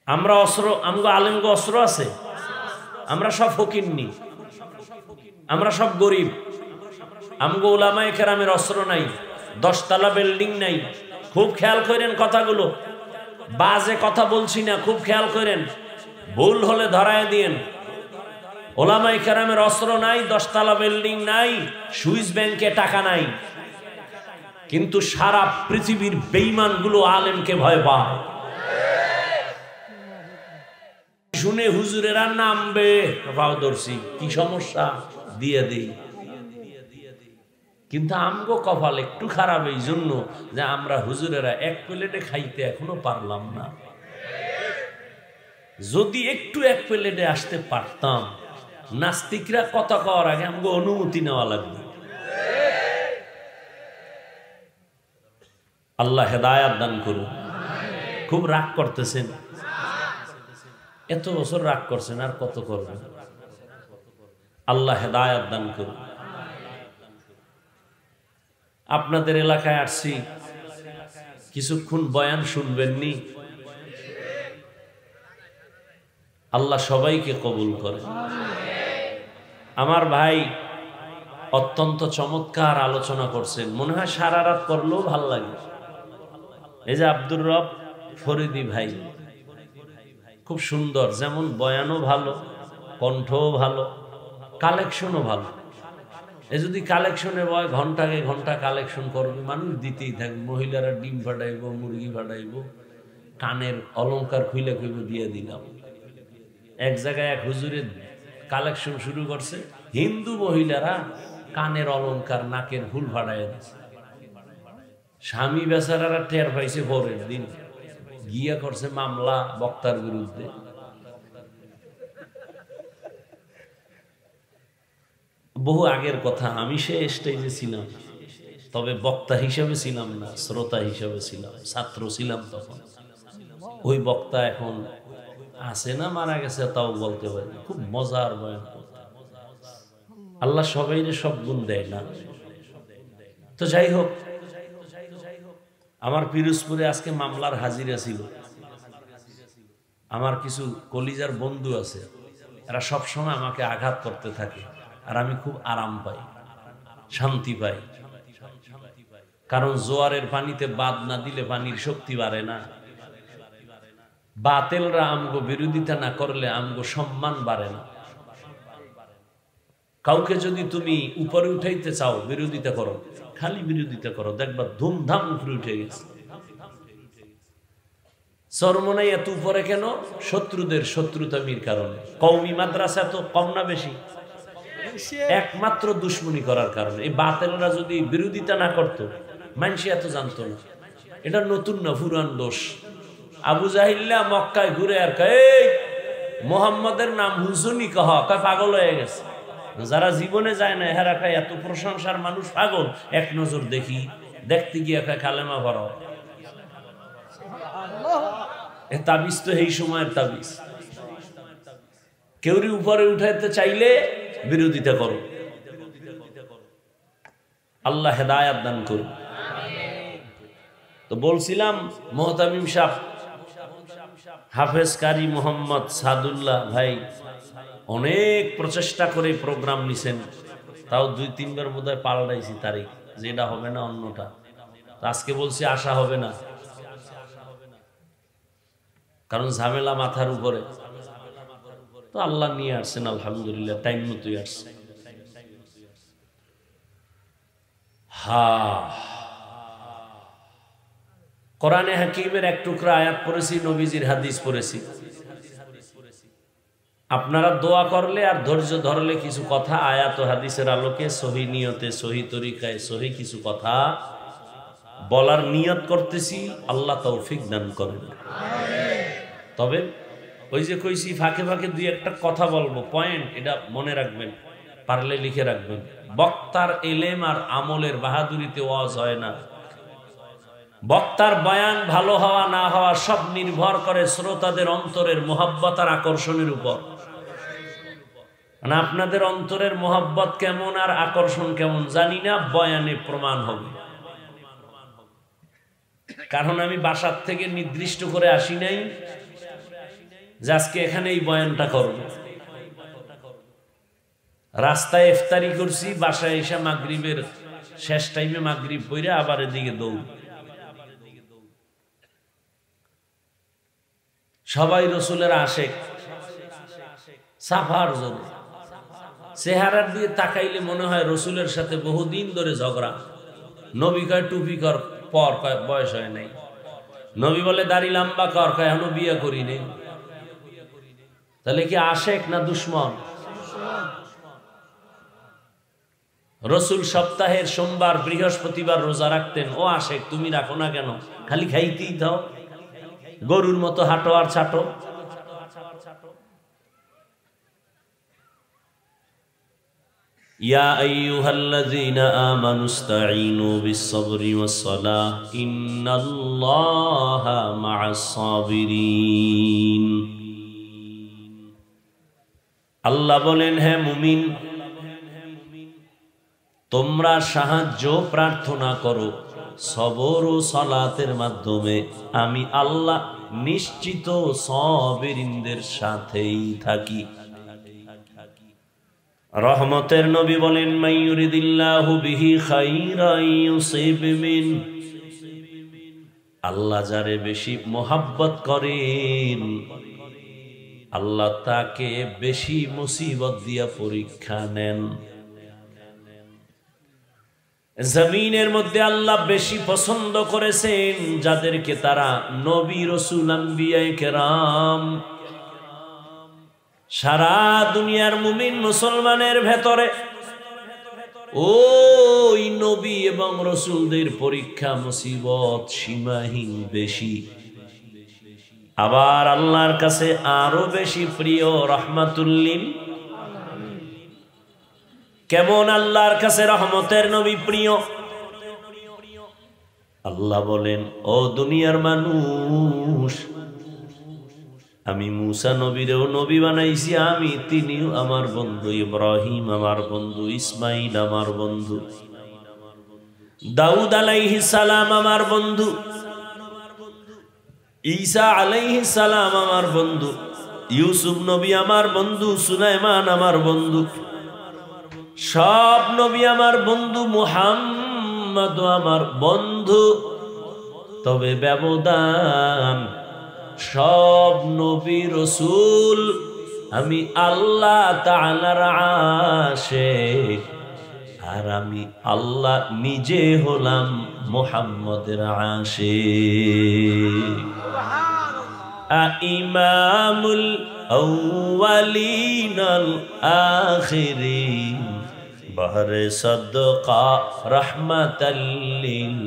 আমরা অস্ত্র, আমগো আলেমগো অস্ত্র আছে? আমরা সব ফকিন্নি, আমরা সব গরিব। আমগো উলামায়ে কেরামের অস্ত্র নাই, 10 তলা বিল্ডিং নাই। খুব খেয়াল করেন কথাগুলো, বাজে কথা বলছি না, খুব খেয়াল করেন। ভুল হলে ধরায় দিয়েন। উলামায়ে কেরামের অস্ত্র নাই, 10 তলা বিল্ডিং নাই, সুইস ব্যাংকে টাকা নাই, কিন্তু সারা পৃথিবীর বেঈমানগুলো আলেমকে ভয় পায়। শুনে হুজুরেরা নামবে, পাওদর্শী কি সমস্যা দিয়ে দেই। কিন্তু আমগো কপাল একটু খারাপ এই জন্য যে আমরা হুজুরেরা 1 প্লেটে খাইতে এখনো পারলাম না। যদি একটু 1 প্লেটে আসতে পারতাম, নাস্তিকরা কথা কওয়ার আগে আমগো অনুমতি নেওয়া লাগবে। আল্লাহ হেদায়াত দান করুন। খুব রাগ করতেছেন, এত বছর রাগ করছেন, আর কত করবেন? আল্লাহ হেদায়াত দান করুন। আপনাদের এলাকায় আসছি, কিছুক্ষণ বয়ান শুনবেননি? আল্লাহ সবাইকে কবুল করে। আমার ভাই অত্যন্ত চমৎকার আলোচনা করছেন, মনে হয় সারা রাত করলেও ভাল লাগে। এই যে আব্দুর রব ফরিদি ভাই, খুব সুন্দর, যেমন বয়ানও ভালো, কণ্ঠও ভালো, কালেকশনও ভালো। এ যদি কালেকশনে বয় ঘন্টাকে ঘন্টা কালেকশন করবে, মানুষ দিতেই থাকবে। মহিলারা ডিম ফাটাইব, মুরগি ফাটাইব, কানের অলংকার খুইলে খুইলে দিয়ে দিলাম। এক জায়গায় এক হুজুরের কালেকশন শুরু করছে, হিন্দু মহিলারা কানের অলংকার, নাকের ফুল ফাটাই দিচ্ছে। স্বামী বেচারারা টের পাইছে, পরের দিন গিয়া করছে মামলা বক্তার বিরুদ্ধে। বহু আগের কথা, আমি সে স্টেজে ছিলাম, তবে বক্তা হিসেবে ছিলাম না, শ্রোতা হিসেবে ছিলাম, ছাত্র ছিলাম তখন। ওই বক্তা এখন আছে না মারা গেছে তাও বলতে পারি। খুব মজার বয়ান করতে। আল্লাহ সবাইরে সব গুণ দেয় না। তো যাই হোক, আমার পিরোজপুরে আজকে মামলার হাজিরা ছিল। আমার কিছু কলিজার বন্ধু আছে, এরা সবসময় আমাকে আঘাত করতে থাকে, আর আমি খুব আরাম পাই, শান্তি পাই। কারণ জোয়ারের পানিতে বাদ না দিলে পানির শক্তি বাড়ে না। বাতেলরা আমগো বিরোধিতা না করলে আমগো সম্মান বাড়ে না। কাউকে যদি তুমি উপরে উঠাইতে চাও, বিরোধিতা করো, খালি বিরোধিতা করো, দেখবা ধুমধাম উপরে উঠে গেছে। চরমনাই এত উপরে কেন? শত্রুদের শত্রুতামির কারণে। কওমি মাদ্রাসা তো কম না বেশি? একমাত্র দুশ্মনী করার কারণে। এই বাতেলরা যদি বিরোধিতা না করতো, মানুষ এত জানতো না। এটা নতুন না, পুরান দোষ। আবু জাহিল্লা মক্কায় ঘুরে আর কয়, মোহাম্মদের নাম হুসুনি কহ, কয় পাগল হয়ে গেছে। যারা জীবনে যায় না হেরা কয় এত প্রশংসার মানুষ পাগল, এক নজর দেখি। দেখতে গিয়ে কয় কালেমা পড়ো। এ তাবিজ তো এই সময়ের তাবিজ। কেউরি উপরে উঠাইতে চাইলে বিরোধিতা করো। আল্লাহ হেদায়াত দান করুন। তো বলছিলাম, মোহতামিম সাহেব, হাফেজ কারি মোহাম্মদ সাদুল্লাহ ভাই অনেক প্রচেষ্টা করে প্রোগ্রাম নিছেন, তাও 2-3 বার বোধহয় পাল্টাইছি তারিখ, যে এটা হবে না অন্যটা। আজকে বলছি আসা হবে না, কারণ ঝামেলা মাথার উপরে। তো আল্লাহ নিয়ে আসছেন, আলহামদুলিল্লাহ, টাইম মতোই আসছে। কোরআনে হাকিমের এক টুকরা আয়াত পড়েছি, নবীজির হাদিস পড়েছি। আপনারা দোয়া করলে আর ধৈর্য ধরলে কিছু কথা আয়াত ও হাদিসের আলোকে সহি নিয়তে, সহি তরিকায়, সহি কিছু কথা বলার নিয়ত করতেছি। আল্লাহ তৌফিক দান করেন। তবে ওই যে কইছি ফাঁকে ফাঁকে দুই একটা কথা বলবো, পয়েন্ট এটা মনে রাখবেন, পারলে লিখে রাখবেন। বক্তার এলেম আর আমলের বাহাদুরিতে ওয়াজ হয় না। বক্তার বয়ান ভালো হওয়া না হওয়া সব নির্ভর করে শ্রোতাদের অন্তরের মোহাব্বত আর আকর্ষণের উপর। মানে আপনাদের অন্তরের মোহাব্বত কেমন আর আকর্ষণ কেমন জানি না, বয়ানে প্রমাণ হবে। কারণ আমি বাসার থেকে নির্দিষ্ট করে আসি নাই যে আজকে এখানে এই বয়ানটা করব। রাস্তায় ইফতারি করছি, বাসায় এসে মাগরিবের শেষ টাইমে মাগরিব পড়ে আবার এদিকে দৌড়। সবাই রসুলের আশেক, সাফার জন্য চেহারার দিয়ে তাকাইলে মনে হয় রসুলের সাথে বহুদিন ধরে ঝগড়া। নবী কয় টুপি কর, পর কয় বয়স হয় নাই। নবী বলে দাড়ি লম্বা কর, কয় এখনো বিয়ে করি নেই। তাহলে কি আশেক না দুশ্মন? রসুল সপ্তাহের সোমবার বৃহস্পতিবার রোজা রাখতেন, ও আশেক তুমি রাখো না কেন? খালি খাইতেই দাও, গরুর মতো হাঁটো আর ছাটো। ইয়া আইয়ুহাল্লাযীনা আমানুস্তাঈনু বিস-সাবরি ওয়াস-সালাহ ইন্নাল্লাহা মা'আস-সাবিরিন। আল্লাহ বলেন, হে মুমিন, তোমরা সাহায্য প্রার্থনা করো সবর ও সালাতের মাধ্যমে। আমি আল্লাহ নিশ্চিত সাবিরিনদের সাথেই থাকি। রহমতের নবী বলেন, মাইয়ুরিদিল্লাহু বিহি খাইরান ইউসিব মিন। আল্লাহ যারে বেশি মোহাব্বত করেন আল্লাহ তাকে বেশি মুসিবত দিয়া পরীক্ষা নেন। জমিনের মধ্যে আল্লাহ বেশি পছন্দ করেছেন যাদেরকে তারা নবী, রাসূল, আম্বিয়া কেরাম। সারা দুনিয়ার মুমিন মুসলমানের ভেতরে ওই নবী এবং রাসূলদের পরীক্ষা মুসিবত সীমাহীন বেশি। আবার আল্লাহর কাছে আরো বেশি প্রিয় রাহমাতুল লিল। কেমন আল্লাহর কাছে রহমতের নবী প্রিয়? আল্লাহ বলেন, ও দুনিয়ার মানুষ, আমি মূসা নবীরেও নবী বানাইছি, আমি তিনিও আমার বন্ধু, ইব্রাহিম আমার বন্ধু, ইসমাইল আমার বন্ধু, দাউদ আলাইহিস সালাম আমার বন্ধু, ঈসা আলাইহিস সালাম আমার বন্ধু, ইউসুফ নবী আমার বন্ধু, সুলাইমান আমার বন্ধু। সব নবী আমার বন্ধু, মুহাম্মদ আমার বন্ধু। তবে ব্যবধান, সব নবী রাসূল আমি আল্লাহ তাআলার আশিক, আর আমি আল্লাহ নিজে হলাম মুহাম্মদের আশিক। ইমামুল আউয়ালিন আল আখিরিন, বহরে সদকা রহমাতাল লিল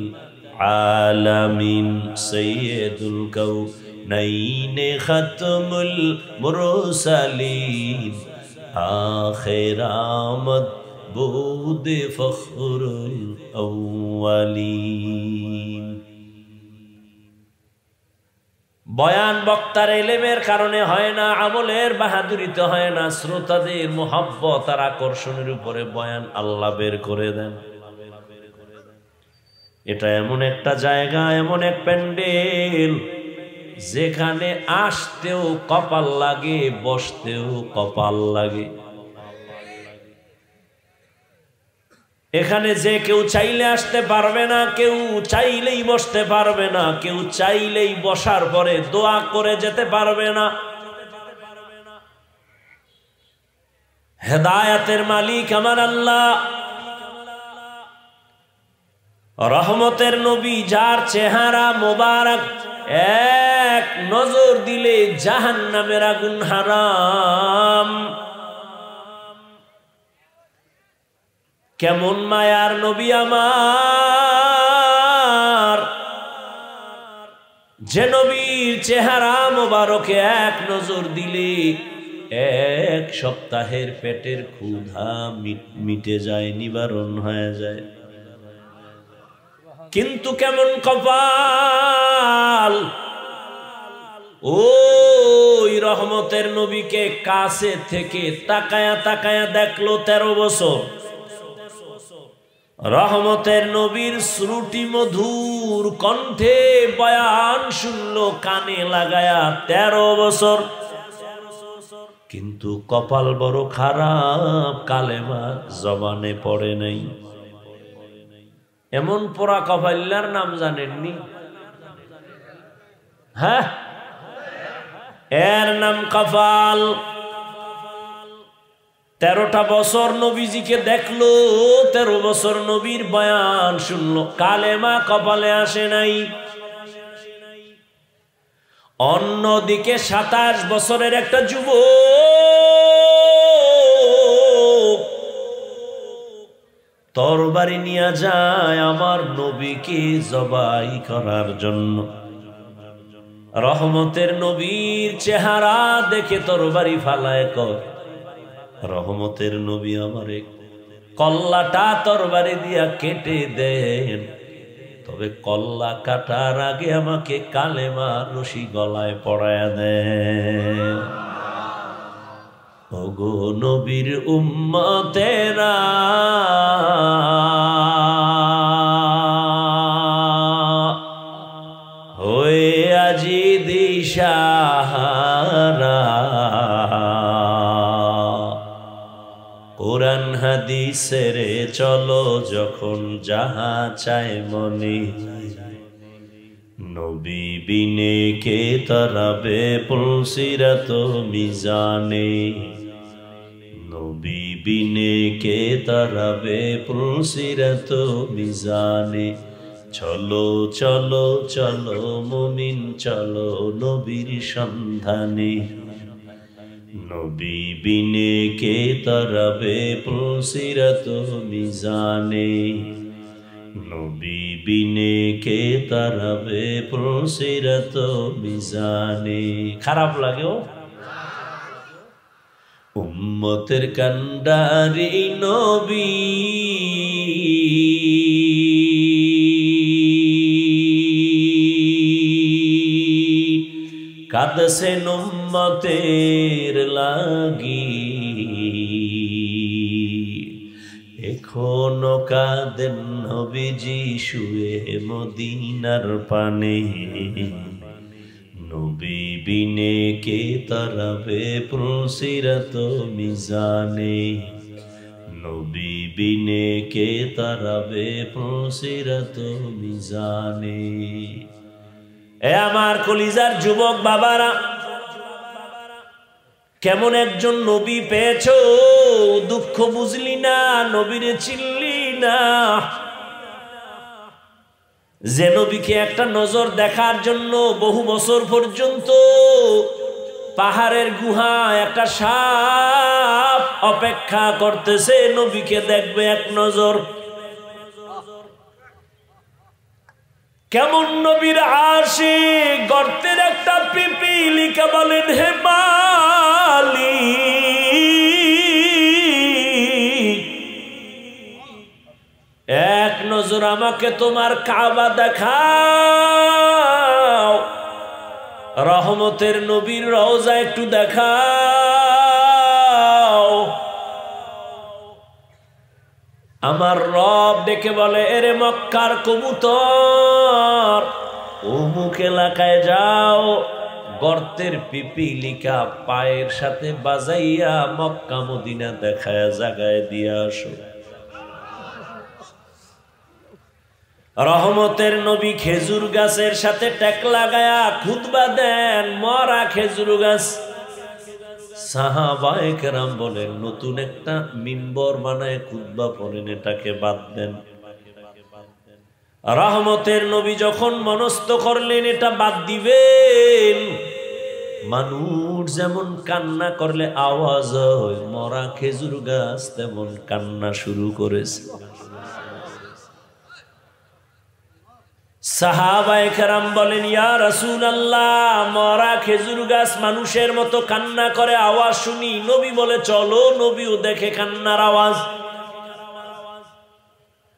আলামিন, সাইয়্যিদুল কাউনাইন খাতমুল মুরসালিন, আখির আমদ বুদ ফখরুল আউয়ালিন। বয়ান বক্তার এলেমের কারণে হয় না, আমলের বাহাদুরিতে হয় না, শ্রোতাদের মোহাব্বত আর আকর্ষণের উপরে বয়ান আল্লাহ বের করে দেন। এটা এমন একটা জায়গা, এমন এক প্যান্ডেল যেখানে আসতেও কপাল লাগে, বসতেও কপাল লাগে। এখানে যে কেউ চাইলে আসতে পারবে না, কেউ চাইলেই বসতে পারবে না, কেউ চাইলেই বসার পরে দোয়া করে যেতে পারবে না। হেদায়েতের মালিক আমার আল্লাহ। রহমতের নবী যার চেহারা মোবারক এক নজর দিলে জাহান্নামের আগুন হারাম। কেমন মায়ার নবী আমার, যে নবীর চেহারা মোবারকে এক নজর দিলে এক সপ্তাহের পেটের ক্ষুধা মিটে যায়, নিবারণ হয়ে যায়। কিন্তু কেমন কপাল, ওই রহমতের নবীকে কাছে থেকে তাকায়া তাকায়া দেখলো 13 বছর। রহমতের নবীর শ্রুতি মধুর কণ্ঠে বয়ান শুনলো কানে লাগায়া 13 বছর। কিন্তু কপাল বড় খারাপ, কালেমা জবানে পড়ে নাই। এমন পোড়া কপাল্লার নাম জানেননি? হ্যাঁ, এর নাম কপাল। 13টা বছর নবীজিকে দেখলো, 13 বছর নবীর বয়ান শুনলো, কালেমা কপালে আসে নাই। অন্যদিকে 27 বছরের একটা যুবক তরবারি নিয়ে যায় আমার নবীকে জবাই করার জন্য। রহমতের নবীর চেহারা দেখে তরবারি ফালায় কর, রহমতের নবী আমারে কল্লাটা তরবারি দিয়া কেটে দেন, তবে কল্লা কাটার আগে আমাকে কালেমা রশি গলায় পড়ায়া দেন। ওগো নবীর উম্মতেরা, হয়ে আজি দিশাহারা, কোরআন হাদিসের চলো যখন যাহা চায় মনে, নবী বিনে কে তারাবে পুলসিরাত মিজানে, নবী বিনে কে তারাবে পুলসিরাত মিজানে। চলো চলো চলো মুমিন চলো নবীর সন্ধানে, নবী বিনে কে তারাবে পুলসিরাত মিজানে, নবী বিনে কে তারাবে পুলসিরাত মিজানে। খারাপ লাগেও? উম্মতের কান্ডারি নবী, কাঁদছেন উম্মতের লাগি, এখনো কাঁদেন নবীজি শুয়ে মদিনার পানে, নবী বিনে কে তারাবে পুলসিরাত মিজানে, নবী বিনে কে তারাবে পুলসিরাত মিজানে। এ আমার কলিজার যুবক বাবারা, কেমন একজন নবী পেয়েছো, দুঃখ বুঝলি না, নবীরে চিনলি না। যে নবীকে একটা নজর দেখার জন্য বহু বছর পর্যন্ত পাহাড়ের গুহায় একটা সাপ অপেক্ষা করতেছে, নবীকে দেখবে এক নজর। কেমন নবীর আশিক, গর্তের একটা পিপিলিকা বলেন হে মালিক, এক নজর আমাকে তোমার কাবা দেখাও, রহমতের নবীর রওজা একটু দেখাও। আমার রব ডেকে বলে, এরে মক্কার কবুতর, অমুক এলাকায় যাও, গর্তের পিপিলিকা পায়ের সাথে বাজাইয়া মক্কা মদিনা দেখায় জাগায় দিয়ে আসো। রহমতের নবী খেজুর গাছের সাথে টেক লাগায়া খুতবা দেন, মরা খেজুর গাছ। সাহাবায়ে কেরাম বলেন, নতুন একটা মিম্বর বানায় খুতবা পড়েন, এটাকে বাদ দেন। রহমতের নবী যখন মনস্থ করলেন এটা বাদ দিবেন, মানুষ যেমন কান্না করলে আওয়াজ হয়, মরা খেজুর গাছ তেমন কান্না শুরু করেছে। সাহাবায়ে কেরাম বলেন, ইয়া রাসূলুল্লাহ, মরা খেজুর গাছ মানুষের মতো কান্না করে, আওয়াজ শুনি। নবী বলে, চলো, নবীও দেখে কান্নার আওয়াজ।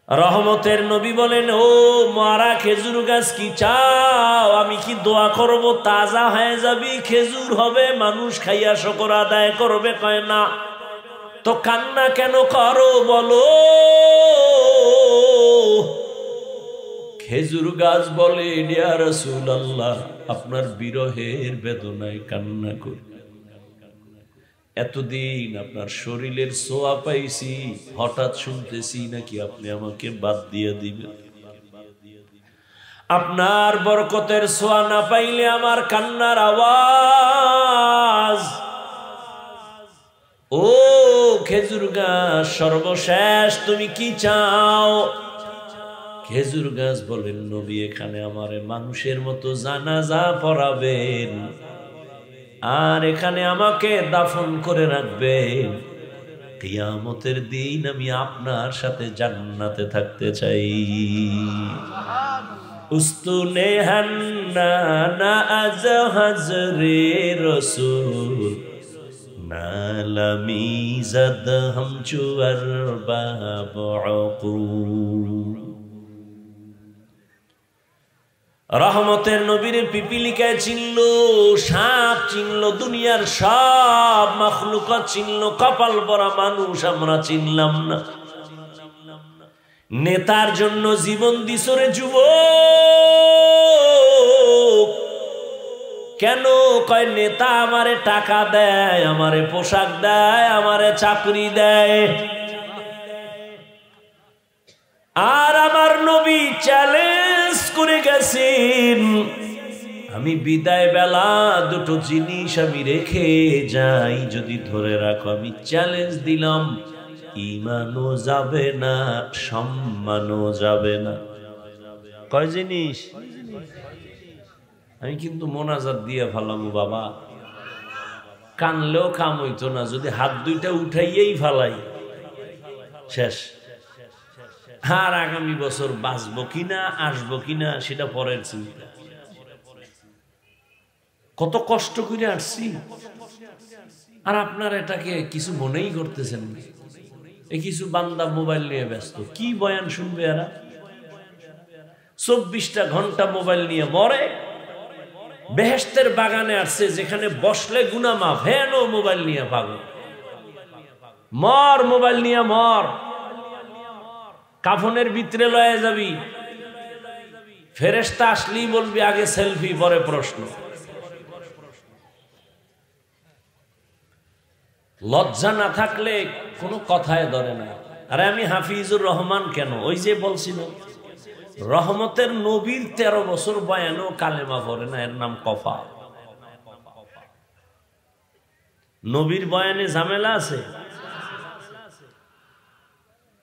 রহমতের নবী বলেন, ও মরা খেজুর গাছ, কি চাও? আমি কি দোয়া করব তাজা হয়ে যাবি, খেজুর হবে, মানুষ খাইয়া শুকর আদায় করবে? কয় না। তো কান্না কেন করো বলো? খেজুর গাছ বলে, ইয়া রাসূলুল্লাহ, আপনার বিরহের বেদনায় কান্না করি। এতদিন আপনার শরীরের ছোঁয়া পাইছি, হঠাৎ শুনতেছি নাকি আপনি আমাকে বাদ দিয়ে দিবেন। আপনার বরকতের ছোঁয়া না পাইলে আমার কান্নার আওয়াজ। ও খেজুর গাছ, সর্বশেষ তুমি কি চাও? খেজুর গাছ বলেন, নবী, এখানে আমারে মানুষের মতো জানাজা পড়াবেন, আর এখানে আমাকে দাফন করে রাখবেন। কিয়ামতের দিন আমি আপনার সাথে জান্নাতে থাকতে চাই। উস্তুনে হান্না না আজ হাজরে রসুল, নালামি জাদ হামচুয়ার বাবুল। রহমতের নবীর পিপিলিকায় চিনল, সাপ চিনল, দুনিয়ার সব মাখলুকাত চিনল, কপাল পরা মানুষ আমরা চিনলাম না। নেতার জন্য জীবন দিছরে যুবক। কেন? কয় নেতা আমারে টাকা দেয়, আমারে পোশাক দেয়, আমারে চাকরি দেয়, আর আমার নবী চ্যালেঞ্জ করে গেছেন, আমি বিদায় বেলা দুটো জিনিস আমি রেখে যাই, যদি ধরে রাখো। আমি চ্যালেঞ্জ দিলাম, ঈমানও যাবে না, সম্মানও যাবে না। কয় জিনিস? আমি কিন্তু মোনাজাত দিয়ে ফেলাম বাবা, কানলেও কাম হইতো না, যদি হাত দুইটা উঠাইয়েই ফেলাই শেষ। আর আগামী বছর বাঁচবো কিনা, আসবো কিনা, সেটা পরের চিন্তা। কত কষ্ট করে আসছি, আর আপনার এটাকে কিছু মনেই করতেছেন না। এই কিছু বান্দা মোবাইল নিয়ে ব্যস্ত, কি বয়ান শুনবে এরা? 24টা ঘন্টা মোবাইল নিয়ে মরে। বেহেশতের বাগানে আসছে, যেখানে বসলে গুনাহ মাফ, হেন মোবাইল নিয়ে পাগল। মর, মোবাইল নিয়ে মর। কাফনের ভিতরে লয়ে যাবি, ফেরেশতা আসলেই বলবি আগে সেলফি, পরে প্রশ্ন। লজ্জা না থাকলে কোনো কথায় ধরে না। আরে আমি হাফিজুর রহমান কেন? ওই যে বলছিল, রহমতের নবীর 13 বছর বয়ানও কালেমা পড়ে না, এর নাম কফা। নবীর বয়ানে ঝামেলা আছে,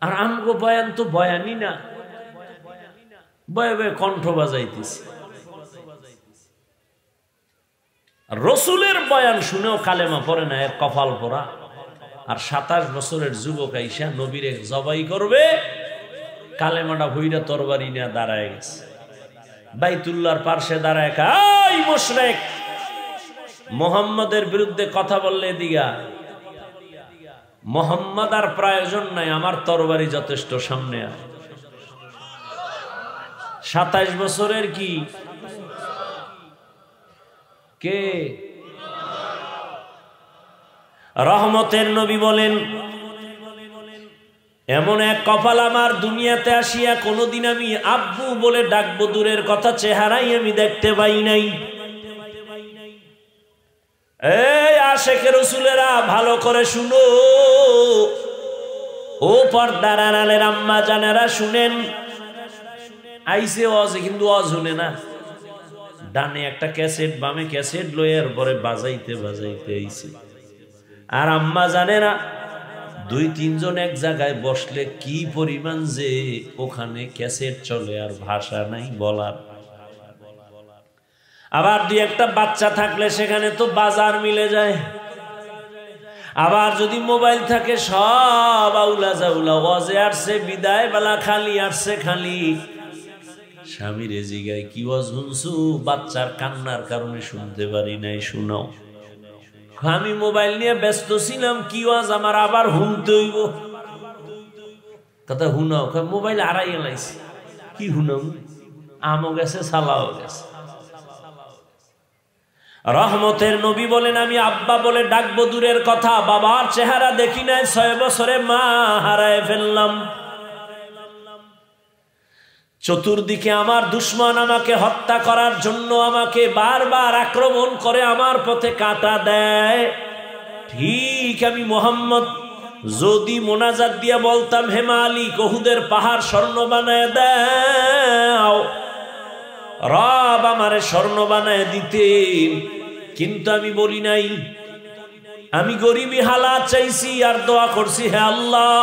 আর আমগো বয়ান তো বয়ানই না, বয়ে বয়ে কণ্ঠ বাজাইতেছি। রসুলের বয়ান শুনেও কালেমা পড়ে না, এর কপাল পড়া। আর 27 বছরের যুবক আইসা নবীরে জবাই করবে, কালেমাটা ভুইরা তরবারি নিয়ে দাঁড়ায় গেছে বাইতুল্লাহর পার্শ্বে দাঁড়ায়। এই মুশরিক, মুহাম্মাদের বিরুদ্ধে কথা বললে দিগা, মুহাম্মদ আর প্রয়োজন নাই, আমার তরবারি যথেষ্ট, সামনে আয়। 27 বছরের কি কে? রহমতের নবী বলেন, এমন এক কপাল আমার দুনিয়াতে আসিয়া কোনদিন আমি আব্বু বলে ডাকবো, দূরের কথা চেহারাই আমি দেখতে পাই নাই। এই আশেকে রাসূলেরা ভালো করে শুনো, ও পর্দার আড়ালের আম্মা জানেরা শুনেন। আইসে ওয়াজে, কিন্তু ওয়াজ শুনে না। ডানে একটা ক্যাসেট, বামে ক্যাসেট লইয়ার পরে বাজাইতে বাজাইতে আইছে। আর আম্মা জানেরা 2-3 জন এক জায়গায় বসলে কি পরিমাণ যে ওখানে ক্যাসেট চলে আর ভাষা নাই বলার। আবার 2-1টা বাচ্চা থাকলে সেখানে তো বাজার মিলে যায়। আবার যদি মোবাইল থাকে সব আউলা জাউলা, ওয়াজে আসছে বিদায় বেলা খালি আসছে খালি। স্বামীর জিগায় কি ওয়াজ শুনছু? বাচ্চার কান্নার কারণে শুনতে পারি নাই, শুনাও। আমি মোবাইল নিয়ে ব্যস্ত ছিলাম, কি ওয়াজ আমার আবার শুনতে হইব। কথা শুনাও, মোবাইল আড়াই এলাইছে, কি শুনাম? আমও গেছে সালাও গেছে। রহমতের নবী বলেন, আমি আব্বা বলে ডাকবো দূরের কথা, বাবার চেহারা দেখি নাই, 6 বছরে মা হারায় ফেললাম। চতুর্দিকে আমার দুশমন আমাকে হত্যা করার জন্য আমাকে বারবার আক্রমণ করে, আমার পথে কাঁটা দেয়। ঠিক আমি মোহাম্মদ যদি মোনাজাত দিয়া বলতাম, হে মালিক উহুদের পাহাড় স্বর্ণ বানায় দাও, রব আমারে স্বর্ণ বানায় দিতেন, কিন্তু আমি বলি নাই। আমি গরিবী হালাত চাইছি আর দোয়া করছি, হে আল্লাহ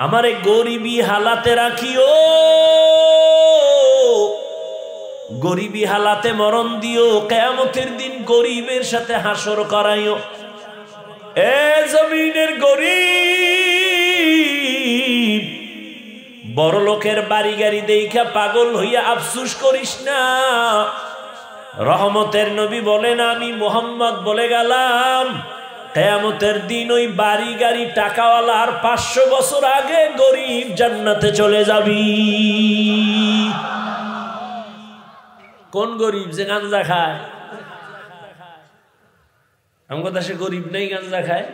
আমারে গরিবী হালাতে রাখিও, গরিবী হালাতে মরণ দিও, কিয়ামতের দিন গরিবের সাথে হাসর করাইও। এ জমিনের গরিব, বড় লোকের বাড়ি গাড়ি দেখা পাগল হইয়া আফসুস করিস না। রহমতের নবী বলেন, আমি মুহাম্মদ বলে গেলাম, কিয়ামতের দিন ওই বাড়ি গাড়ি টাকাওয়ালার 500 বছর আগে গরিব জান্নাতে চলে যাবি। কোন গরিব? যে গাঞ্জা খায়। আমার দেশে গরিব নেই গাঞ্জা খায়।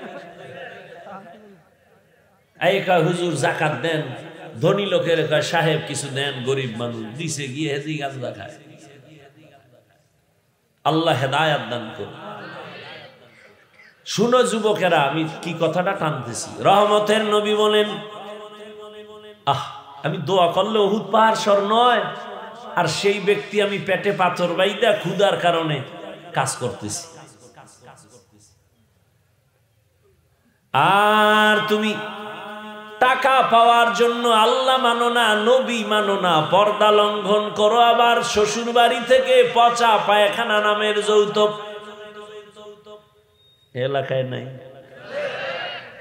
এই কয় হুজুর জাকাত দেন, ধনী লোকের কয় সাহেব কিছু দেন, গরিব মানুষ দিছে গিয়ে হেজি গাঞ্জা খায়। আল্লাহ হেদায়াত দান করুন। শুনো যুবকেরা, আমি কি কথাটা টানতেছি। রহমতের নবী বলেন, আমি দোয়া করলে উহুদ পাহাড় স্বর্ণ হয়, আর সেই ব্যক্তি আমি পেটে পাথর বাইদা ক্ষুধার কারণে কাজ করতেছি। আর তুমি টাকা পাওয়ার জন্য আল্লাহ মানো না, নবী মানো না, পর্দা লঙ্ঘন করো, আবার শ্বশুর বাড়ি থেকে পচা পায়খানা নামের যৌতুক এলাকায় নাই।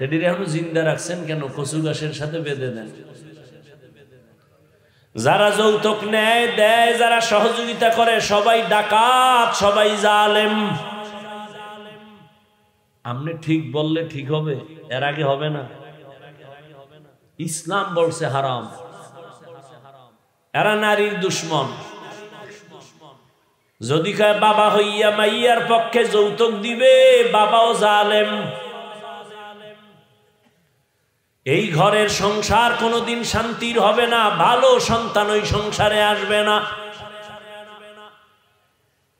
এটির এখন জিন্দা রাখছেন কেন? কচু গাছের সাথে বেঁধে দেন। যারা যৌতুক নেয় দেয়, যারা সহযোগিতা করে সবাই ডাকাত, সবাই জালেম। আপনি ঠিক বললে ঠিক হবে, এর আগে হবে না। ইসলাম বলছে হারাম। এরা নারীর দুশ্মন। যদি কয় বাবা হইয়া মাইয়ার পক্ষে যৌতুক দিবে, বাবাও জালেম। এই ঘরের সংসার কোনোদিন শান্তির হবে না, ভালো সন্তান ওই সংসারে আসবে না।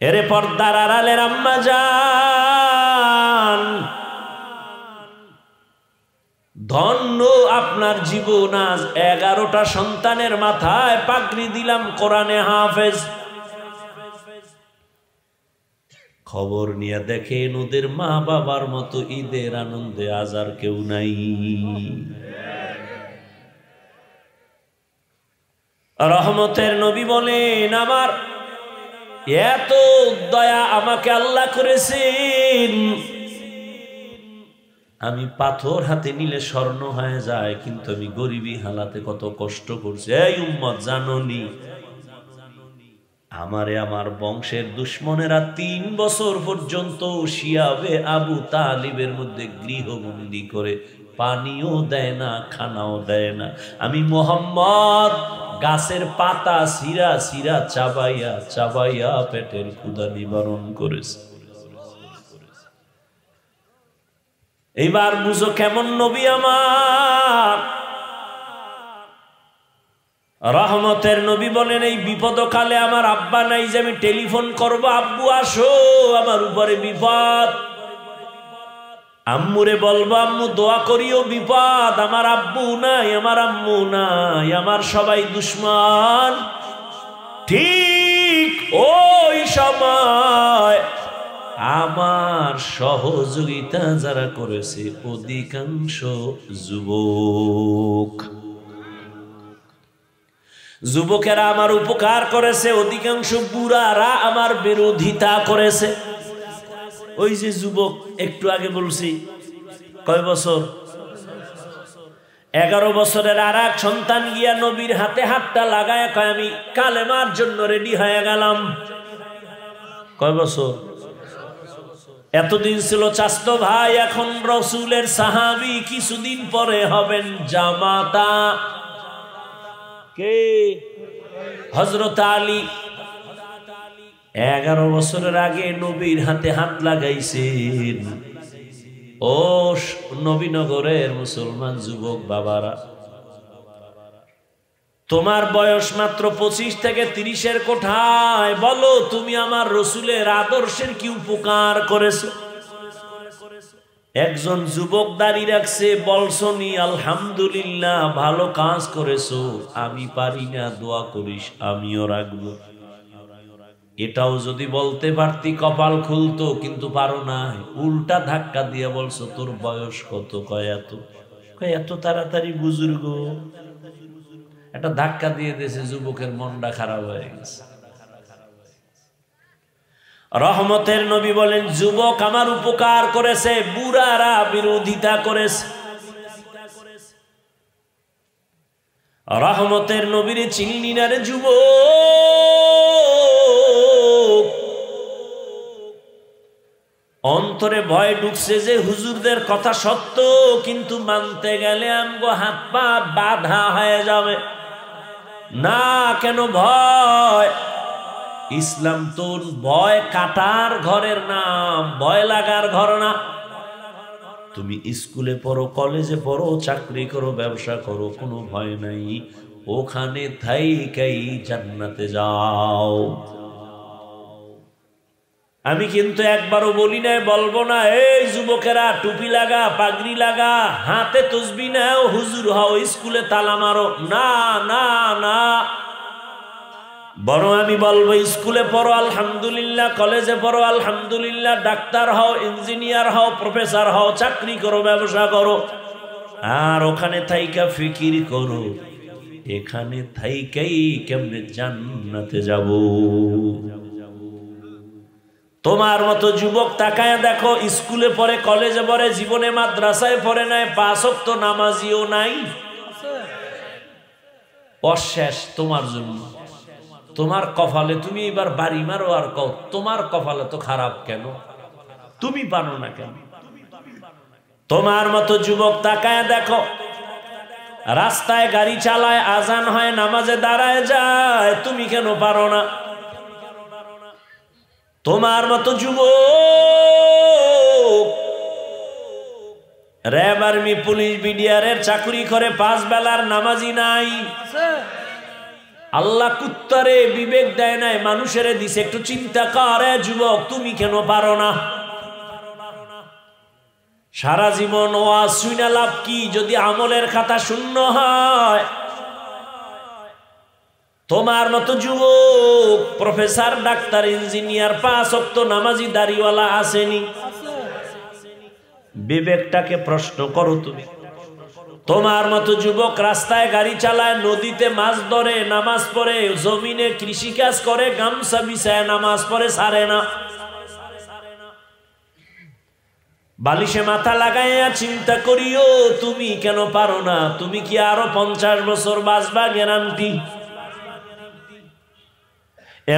এরে পর্দার আড়ালের আম্মা জান, ধন্য আপনার জীবন। আজ 11টা সন্তানের মাথায় পাগড়ি দিলাম, কোরআনে হাফেজ। খবর নিয়ে দেখেন ওদের মা বাবার মতো ঈদের আনন্দে আজ আর কেউ নাই। রহমতের নবী বলেন, আমার এত দয়া আমাকে আল্লাহ করেছেন, আমি পাথর হাতে নিলে স্বর্ণ হয়ে যায়, কিন্তু আমি গরিবী হালাতে কত কষ্ট করছি। এই উম্মত জানোনি, আমারে আমার বংশের দুশ্মনেরা 3 বছর পর্যন্ত শিয়াবে আবু তালিবের মধ্যে গৃহবন্দী করে পানিও দেয় না, খানাও দেয় না। আমি মুহাম্মদ গাছের পাতা সিরা সিরা চাবাইয়া চাবাইয়া পেটের ক্ষুধা নিবারণ করেছি। এইবার বুঝো কেমন নবী আমার। রহমতের নবী বলেন, এই বিপদকালে আমার আব্বা নাই যে আমি টেলিফোন করব, আব্বু আসো আমার উপরে বিপদ। আম্মুরে বলবো, আম্মু দোয়া করিও বিপদ। আমার আব্বু নাই, আমার আম্মু নাই, আমার সবাই দুশ্মন। ঠিক ওই সময় আমার সহযোগিতা যারা করেছে অধিকাংশ যুবক। যুবকেরা আমার উপকার করেছে, অধিকাংশ বুড়ারা আমার বিরোধিতা করেছে। ওই যে যুবক একটু আগে বলছি, কয় বছর? 11 বছরের আর এক সন্তান গিয়া নবীর হাতে হাতটা লাগায় কয় আমি কালেমার জন্য রেডি হয়ে গেলাম। কয় বছর? এতদিন ছিল চাচতো ভাই, এখন রসুলের সাহাবী, কিছুদিন পরে হবেন জামাতা। কে? হযরত আলী। 11 বছরের আগে নবীর হাতে হাত লাগাইছেন। ও নবীনগরের মুসলমান যুবক বাবারা, তোমার বয়স মাত্র 25 থেকে 30-এর কোঠায়, বলো তুমি আমার রসুলের আদর্শের কি উপকার করেছো? একজন যুবক দাঁড়িয়ে রাখছে, বলছনি আলহামদুলিল্লাহ, ভালো কাজ করেছো, আমি পারি না, দোয়া করিস, আমিও রাখবো। এটাও যদি বলতে পারতি কপাল খুলতো, কিন্তু পারো না, উল্টা ধাক্কা দিয়ে বলছো তোর বয়স কত? কয় এত। কয় এত তাড়াতাড়ি বুজুর্গ? একটা ধাক্কা দিয়ে দিয়েছে, যুবকের মনটা খারাপ হয়ে গেছে। রহমতের নবী বলেন যুবক আমার উপকার করেছে, বুড়ারা বিরোধিতা করেছে। রহমতের নবীর চিনলি না রে যুবক? অন্তরে ভয় ঢুকছে যে হুজুরদের কথা সত্য, কিন্তু মানতে গেলে আমগো হাত পা বাধা হয়ে যাবে। না, কেন ভয়? ইসলাম তো ভয় কাটার ঘরের নাম, ভয় লাগার ঘর না। তুমি স্কুলে পড়ো, কলেজে পড়ো, চাকরি করো, ব্যবসা করো, কোনো ভয় নাই, ওখানে থাইকাই জান্নাতে যাও। আমি কিন্তু একবারও বলি নাই, বলবো না এই যুবকেরা টুপি লাগা, পাগড়ি লাগা, হাতে তসবি নাও, হুজুর হও, স্কুলে তালা মারো। না না না, বরং আমি বলবো স্কুলে পড়ো আলহামদুলিল্লাহ, কলেজে পড়ো আলহামদুলিল্লাহ, ডাক্তার হও, ইঞ্জিনিয়ার হও, প্রফেসর হও, চাকরি করো, ব্যবসা করো, আর ওখানে থাইকা ফিকির করো এখানে থাইকাই কেমনে জান্নাতে যাব। তোমার মতো যুবক তাকায় দেখো, স্কুলে পড়ে, কলেজে পড়ে, জীবনে মাদ্রাসায় পড়ে নাই, 5 ওয়াক্ত নামাজিও নাই, অশেষ তোমার জন্য। তোমার কপালে তুমি এবার বাড়ি মারো আর কও তোমার কপালে তো খারাপ, কেন তুমি পারো না কেন? তোমার মতো যুবক তাকায় দেখো, রাস্তায় গাড়ি চালায়, আজান হয়, নামাজে দাঁড়ায় যায়, তুমি কেন পারো না? তোমার মতো যুবক র্যাব, আর্মি, পুলিশ, বিডিআরের চাকরি করে, 5 বেলার নামাজি নাই। আল্লাহ কুত্তারে বিবেক দেয় নাই, মানুষের দিছে, একটু চিন্তা করে যুবক, তুমি কেন পারো না? সারা জীবন ওয়াজ শুনে লাভ কি যদি আমলের খাতা শূন্য হয়? তোমার মতো যুবক প্রফেসর, ডাক্তার, ইঞ্জিনিয়ার, 5 ওয়াক্ত নামাজি দাড়িওয়ালা আসেনি? বিবেকটাকে প্রশ্ন করো তুমি। তোমার মতো যুবক রাস্তায় গাড়ি চালায়, নদীতে মাছ ধরে, নামাজ পড়ে, জমিনে কৃষিকাজ করে, গামছা বিছায় নামাজ পড়ে, ছাড়ে না। বালিশে মাথা লাগাইয়া চিন্তা করিও, তুমি কেন পারো না? তুমি কি আরো 50 বছর বাঁচবা গ্যারান্টি?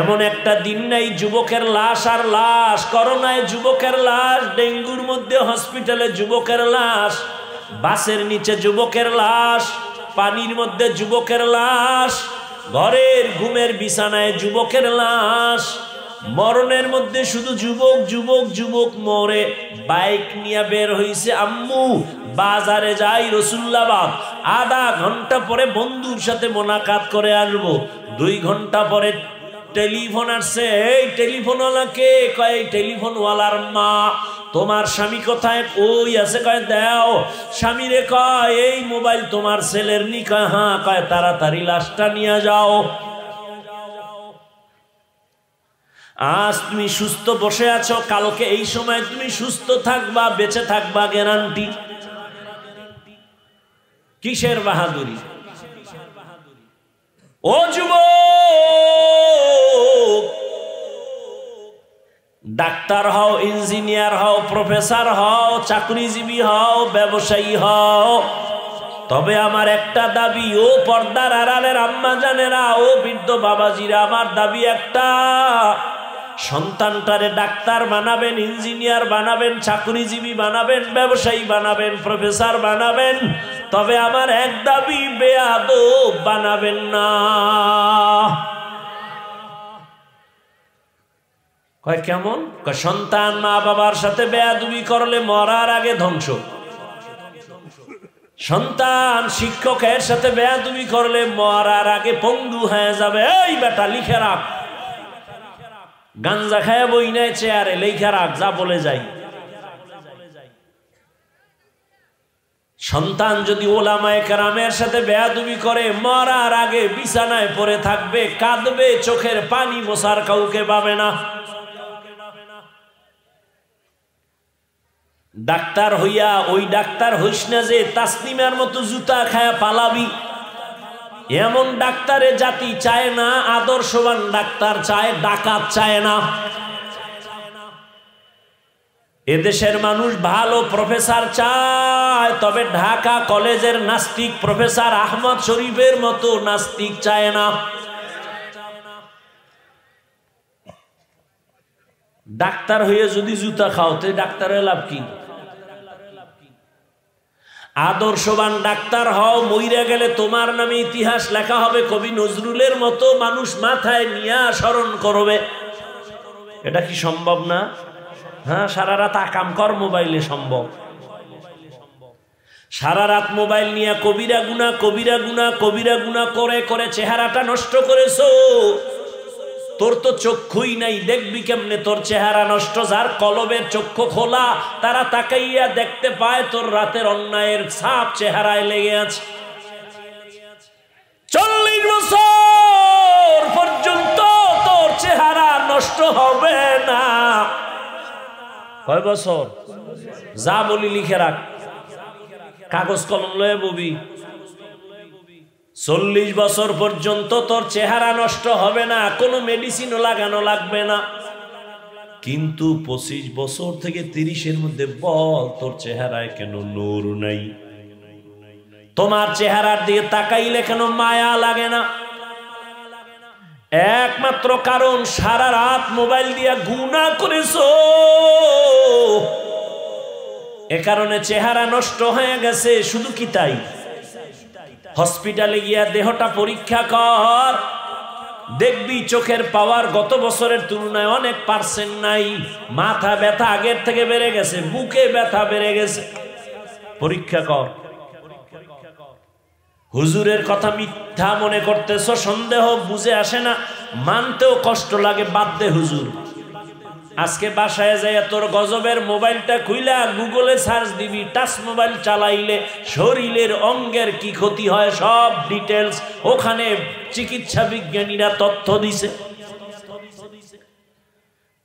এমন একটা দিন নাই যুবকের লাশ আর লাশ, করোনায় যুবকের লাশ, ডেঙ্গুর মধ্যে হসপিটালে যুবকের লাশ, বাসের নিচে যুবকের লাশ, পানির মধ্যে যুবকের লাশ, ঘরের ঘুমের বিছানায় যুবকের লাশ, মরণের মধ্যে শুধু যুবক যুবক যুবক মরে। বাইক নিয়ে বের হইছে আম্মু, বাজারে যাই রসুল্লাবাদ, আধা ঘন্টা পরে বন্ধুর সাথে মোলাকাত করে আসবো, 2 ঘন্টা পরে টেলিফোন আসছে, এই টেলিফোনওয়ালাকে? কয় টেলিফোনওয়ালার মা। তোমার স্বামী কোথায়? ওই আছে। কয় দাও। স্বামীরে কয় এই মোবাইল তোমার ছেলের নি? কয় হ্যাঁ। কয় তাড়াতাড়ি লাশটা নিয়ে যাও। আজ তুমি সুস্থ বসে আছো, কালকে এই সময় তুমি সুস্থ থাকবা, বেঁচে থাকবা গ্যারান্টি। কিসের বাহাদুরি? ও যুবক, ডাক্তার হও, ইঞ্জিনিয়ার হও, প্রফেসর হও, চাকরিজীবী হও, ব্যবসায়ী হও, তবে আমার একটা দাবি, ও পর্দার আড়ালের আম্মা জানেরা, ও বৃদ্ধ বাবাজিরা, আমার দাবি একটা, সন্তানটারে ডাক্তার বানাবেন, ইঞ্জিনিয়ার বানাবেন, চাকরিজীবী বানাবেন, ব্যবসায়ী বানাবেন, প্রফেসর বানাবেন, তবে আমার এক দাবি, বেয়াদব বানাবেন না। কয় কেমন? কয় সন্তান মা বাবার সাথে বেয়াদবি করলে মরার আগে ধ্বংস। সন্তান শিক্ষকের সাথে বেয়াদবি করলে মরার আগে পঙ্গু হয়ে যাবে। এই বেটা লিখে রাখ, গাঞ্জা খায় বই নাই চেয়ারে, লিখে রাখ, যা বলে যাই। সন্তান যদি ওলামায়ে কেরামের সাথে বেয়াদবি করে মরার আগে বিছানায় পড়ে থাকবে, কাঁদবে, চোখের পানি মোছার কাউকে পাবে না। ডাক্তার হইয়া ওই ডাক্তার হইস না যে তাসনিমার মতো জুতা খায়া পালাবি। এমন ডাক্তারে জাতি চায় না, আদর্শবান ডাক্তার চায়, ডাকাত চায় না। এদেশের মানুষ ভালো প্রফেসর চায়, তবে ঢাকা কলেজের নাস্তিক প্রফেসর আহমদ শরীফের মতো নাস্তিক চায় না। ডাক্তার হয়ে যদি জুতা খাও তো ডাক্তারের লাভ কি? আদর্শবান ডাক্তার হও, মইরা গেলে তোমার নামে ইতিহাস লেখা হবে, কবি নজরুলের মতো মানুষ মাথায় নিয়ে স্মরণ করবে। এটা কি সম্ভব না? হ্যাঁ, সারা রাত আকাম কর, মোবাইলে সম্ভব। সারা রাত মোবাইল নিয়ে কবিরা গুনাহ, কবিরা গুনাহ, কবিরা গুনাহ করে করে চেহারাটা নষ্ট করেছো। তোর তো চক্ষুই নাই, দেখবি কেমনে তোর চেহারা নষ্ট? যার কলবের চক্ষু খোলা, তারা তাকাইয়া দেখতে পায় তোর রাতের অন্যায়ের ছাপ চেহারায় লেগে আছে। 40 বছর পর্যন্ত তোর চেহারা নষ্ট হবে না। কয় বছর? যা বলি লিখে রাখ, কাগজ কলম লয়ে ববি। 40 বছর পর্যন্ত তোর চেহারা নষ্ট হবে না, কোনো মেডিসিনও লাগানো লাগবে না। কিন্তু 25 বছর থেকে 30-এর মধ্যে বল, তোর চেহারায় কেন নূর নাই? তোমার চেহারার দিকে তাকাইলে কেন মায়া লাগে না? একমাত্র কারণ সারা রাত মোবাইল দিয়া গুনাহ করেছো, এ কারণে চেহারা নষ্ট হয়ে গেছে। শুধু কি তাই? হসপিটালে গিয়া দেহটা পরীক্ষা কর, দেখবি চোখের পাওয়ার গত বছরের তুলনায় অনেক পার্সেন্ট নাই। মাথা ব্যথা আগের থেকে বেড়ে গেছে, বুকে ব্যথা বেড়ে গেছে। পরীক্ষা কর। হুজুরের কথা মিথ্যা মনে করতেছ, সন্দেহ বুঝে আসে না, মানতেও কষ্ট লাগে, বাদ দে হুজুর। আজকে বাসায় যাই তোর গজবের মোবাইলটা খুইলা গুগলে সার্চ দিবি, টাচ মোবাইল চালাইলে শরীরের অঙ্গের কি ক্ষতি হয় সব ডিটেলস ওখানে চিকিৎসা বিজ্ঞানীরা তথ্য দিছে।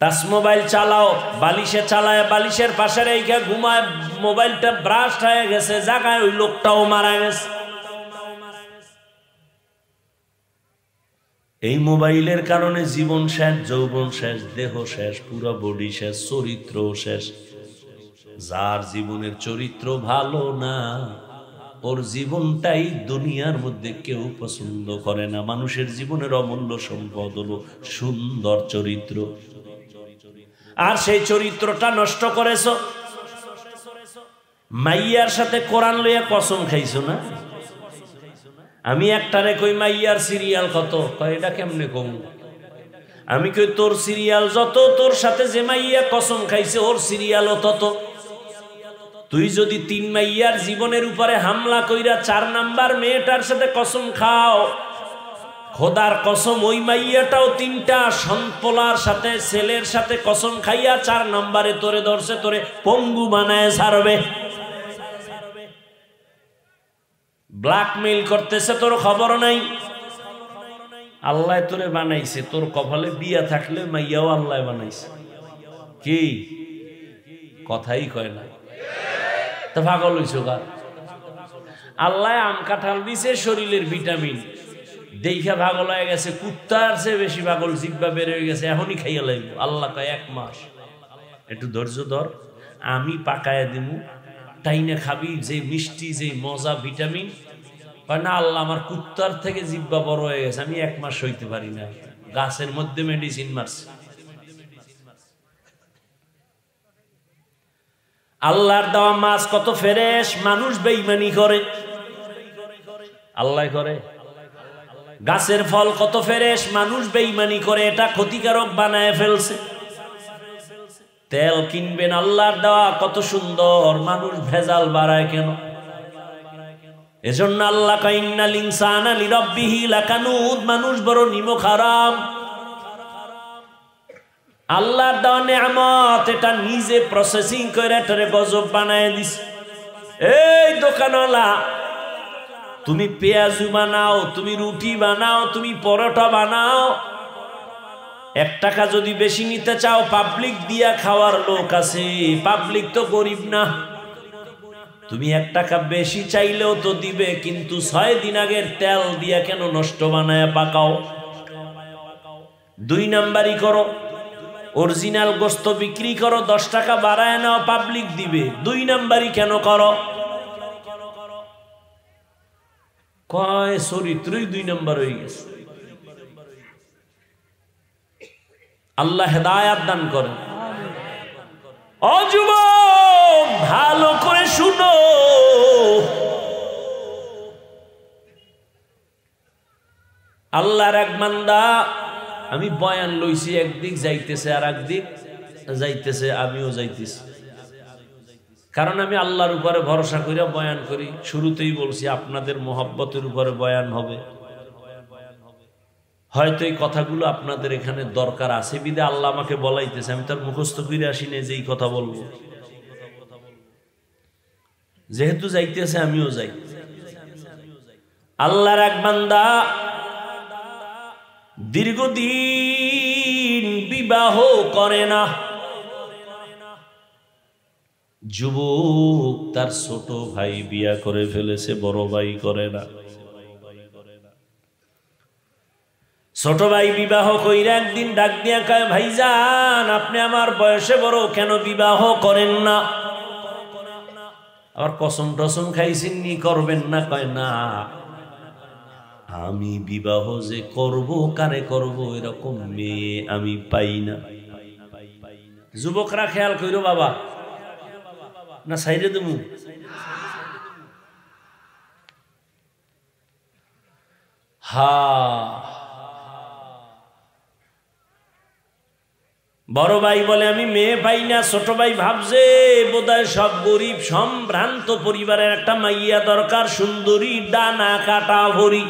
টাচ মোবাইল চালাও, বালিশে চালায়, বালিশের পাশে রেখে ঘুমায়, মোবাইলটা ব্রাস্ট হয়ে গেছে, জায়গায় ওই লোকটাও মারা গেছে। এই মোবাইলের কারণে জীবন শেষ, যৌবন শেষ, দেহ শেষ, পুরো বডি শেষ, চরিত্র শেষ। যার জীবনের চরিত্র ভালো না, ওর জীবনটাই দুনিয়ার মধ্যে কেউ পছন্দ করে না। মানুষের জীবনের অমূল্য সম্পদ হলো সুন্দর চরিত্র, আর সেই চরিত্রটা নষ্ট করেছো। মাইয়ার সাথে কোরআন লইয়া কসম খাইছো না? আমি একটারে কই মাইয়ার সিরিয়াল কত, কয় এটা কেমনে কম? আমি কই তোর সিরিয়াল যত, তোর সাথে যে মাইয়া কসম খাইছে ওর সিরিয়ালও তত। তুই যদি 3 মাইয়ার জীবনের উপরে হামলা কইরা 4 নাম্বার মেয়েটার সাথে কসম খাও, খোদার কসম ওই মাইয়াটাও 3টা সন্পলার সাথে, ছেলের সাথে কসম খাইয়া 4 নাম্বারে তোরে ধরছে, তোরে পঙ্গু বানায় ছাড়বে। ব্ল্যাকমেইল করতেছে, তোর খবর নাই। আল্লাহ তোরে বানাইছে, তোর কপালে বিয়া থাকলে মাইয়াও আল্লাহ বানাইছে। কি কথাই কয় না, তা পাগল হইছো গা? আল্লাহ আম কাঁঠাল দিছে শরীরের ভিটামিন, দেখা পাগল হয়ে গেছে, কুত্তার চেয়ে বেশি পাগল, জিব্বা বের হয়ে গেছে, এখনই খাইয়া লাগবে। আল্লাহ কয় 1 মাস একটু ধৈর্য ধর, আমি পাকায়া দিমু, টাইনে খাবি, যে মিষ্টি, যে মজা, ভিটামিন। কয় না আল্লাহ আমার কুত্তার থেকে জিব্বা বড় হয়ে গেছে, আমি 1 মাস হইতে পারি না, গাছের মধ্যে মেডিসিন মারছে। আল্লাহর দেওয়া মাছ কত ফ্রেশ, মানুষ বেঈমানি করে, আল্লাহ করে। গাছের ফল কত ফ্রেশ, মানুষ বেঈমানি করে, এটা ক্ষতিকারক বানায় ফেলছে। তেল কিনবেন আল্লাহর দেওয়া কত সুন্দর, মানুষ ভেজাল বাড়ায় কেন? এজন্য আল্লাহ কয় ইন্নাল ইনসানা লিরাব্বিহি লাকানুদ, মানুষ বড় নিমক হারাম। আল্লাহর দেওয়া নেয়ামত, এটা নিজে প্রসেসিং করে এটারে গজব বানায় দিছে। এই দোকানওয়ালা, তুমি পেঁয়াজু বানাও, তুমি রুটি বানাও, তুমি পরোটা বানাও, 1 টাকা যদি বেশি নিতে চাও, পাবলিক দিয়া খাওয়ার লোক আছে, পাবলিক তো গরিব না। তুমি 1 টাকা বেশি চাইলেও তো দিবে, কিন্তু 6 দিন আগের তেল দিয়া কেন নষ্ট বানায় পাকাও? 2 নাম্বারই করো, অরিজিনাল গোস্ত বিক্রি করো, 10 টাকা বাড়ায় নাও, পাবলিক দিবে। 2 নাম্বারই কেন করো? কয় চরিত্রই 2 নাম্বার হয়ে গেছে। আল্লাহ হেদায়াত দান করেন। ও যুবক, ভালো করে শুনো, আল্লাহর এক বান্দা, আমি বয়ান লইছি, একদিক যাইতেছে আর একদিক যাইতেছে, আমিও যাইতেছি, কারণ আমি আল্লাহর উপরে ভরসা করে বয়ান করি। শুরুতেই বলছি আপনাদের মোহাব্বতের উপরে বয়ান হবে, হয়তো এই কথাগুলো আপনাদের এখানে দরকার আছে বিদে আল্লাহ আমাকে বলাইতেছে, আমি তার মুখস্থ করে আসি না যে এই কথা বলবো। যেহেতু যাইতেছে আমিও যাই। আল্লাহর এক বান্দা দীর্ঘদিন বিবাহ করে না, যুবক, তার ছোট ভাই বিয়া করে ফেলেছে, বড় ভাই করে না। ছোট ভাই বিবাহ কইরা একদিন ডাক দিয়া কয়, ভাইজান আপনি আমার বয়সে বড়, কেন বিবাহ করেন না? আবার কসম টসম খাইছেন নি, করবেন না? কয় না, আমি বিবাহ যে করব, কারে করব, এরকম মেয়ে আমি পাই না। যুবকরা খেয়াল কইরো বাবা, না সাইরে দেবো? বড় ভাই বলে আমি মেয়ে পাই না। ছোট ভাই ভাবছে বোধহয় সব গরিব সম্ভ্রান্ত পরিবারের একটা মাইয়া দরকার, সুন্দরী, ডানা কাটা ভরি।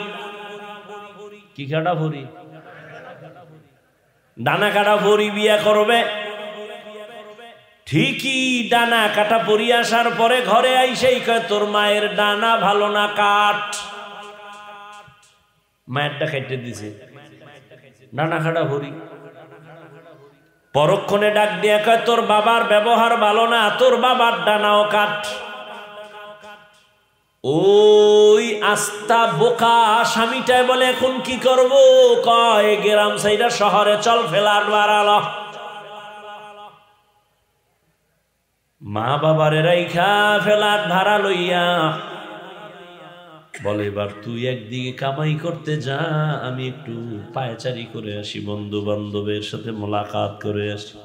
কি কাটা ভরি? ডানা কাটা ভরি বিয়া করবে। ঠিকই ডানা কাটা পরি আসার পরে ঘরে আইসেই কয়, তোর মায়ের ডানা ভালো না, কাট। মায়েরটা কেটে দিছে, ডানা কাটা ভরি। পরক্ষণে ডাক দিয়া কয়, তোর বাবার ব্যবহার ভালো না, তোর বাবার ডানাও কাট। ওই আস্তা বোকা স্বামীটাই বলে, এখন কি করব? কয় গ্রাম সাইডা শহরে চল, ফেলার বাড়ালো। মা বাবারে রাইখা ফেলার ভাড়া লইয়া বলে, এবার তুই একদিকে কামাই করতে যা, আমি একটু পায়চারি করে আসি, বন্ধু বান্ধবের সাথে মোলাকাত করে আসি।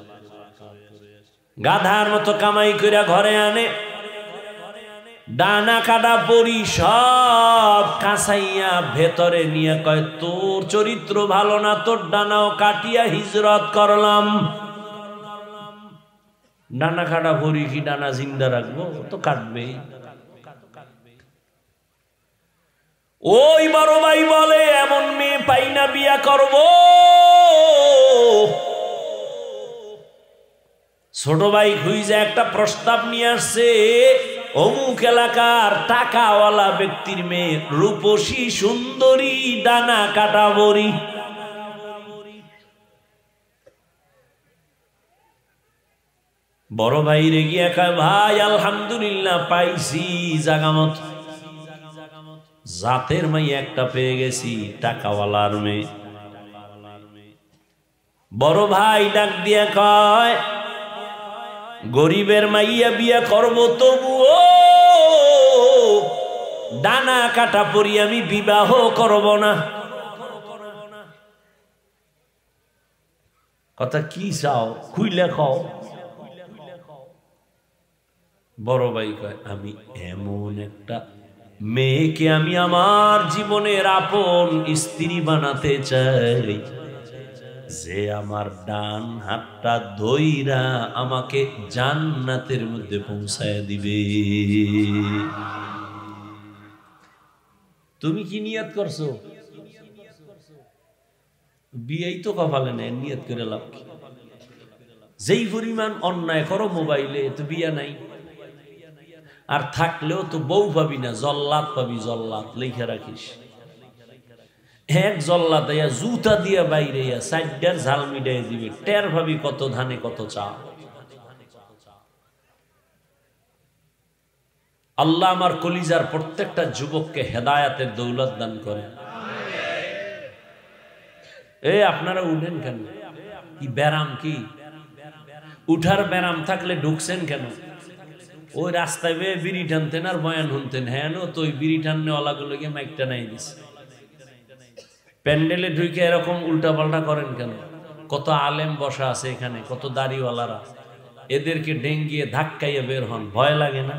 গাধার মতো কামাই করে ঘরে আনে, ডানা কাটা পরি সব কাঁচাইয়া ভেতরে নিয়ে কয়, তোর চরিত্র ভালো না, তোর ডানাও কাটিয়া হিজরত করলাম। ডানা কাটা পরি কি ডানা জিন্দা রাখবো? তো কাটবেই। ওই বড় ভাই বলে, এমন মেয়ে পাই না, বিয়া করব। ছোট ভাই খুঁজে একটা প্রস্তাব নিয়ে আসছে, অমুক এলাকার টাকাওয়ালা ব্যক্তির মেয়ে, রূপসী সুন্দরী, ডানা কাটা বড়ি। বড় ভাই রে গিয়া কয় ভাই আলহামদুলিল্লাহ পাইছি জাগামত, জাতের মাইয়া একটা পেয়ে গেছি, টাকাওয়ালার মেয়ে। বড় ভাই ডাক দিয়া কয় গরিবের মাইয়া বিয়া করব তবুও ডানা কাটা পরি আমি বিবাহ করব না। কথা কি চাও খুইলে খাও। বড় ভাই কয় আমি এমন একটা মেয়েকে আমি আমার জীবনের আপন স্ত্রী বানাতে চাই যে আমার ডান হাতটা ধইরা আমাকে জান্নাতের মধ্যে পৌঁছায় দিবে। তুমি কি নিয়ত করছো? বিয়েই তো কপালে নেই, নিয়ত করে লাভ কি? যেই পরিমাণ অন্যায় করো মোবাইলে, তো বিয়া নাই। আর থাকলেও তো বউ পাবি না, জল্লাদ পাবি, জল্লাদ লেখা রাখিস। এক জল্লাদ জুতা দিয়া বাইরে সাইডার ঝাল মিডাই দিবে, টের ভাবি কত ধানে কত চা। আল্লাহ আমার কলিজার প্রত্যেকটা যুবককে হেদায়াতের দৌলত দান করে। আপনারা উঠেন কেন? কি ব্যারাম? কি উঠার ব্যারাম থাকলে ঢুকছেন কেন? ওই রাস্তায় বেয়ে বিড়ি টানতেন আর বয়ান শুনতেন। হ্যাঁ তো ওই বিড়ি টাননেওয়ালাগুলো গিয়ে মাইকটা নাই দিস। প্যান্ডেলে ঢুকে এরকম উল্টা পাল্টা করেন কেন? কত আলেম বসা আছে এখানে, কত দাড়িওয়ালারা, এদেরকে ডেঙ্গিয়ে ধাক্কাইয়ে বের হন, ভয় লাগে না?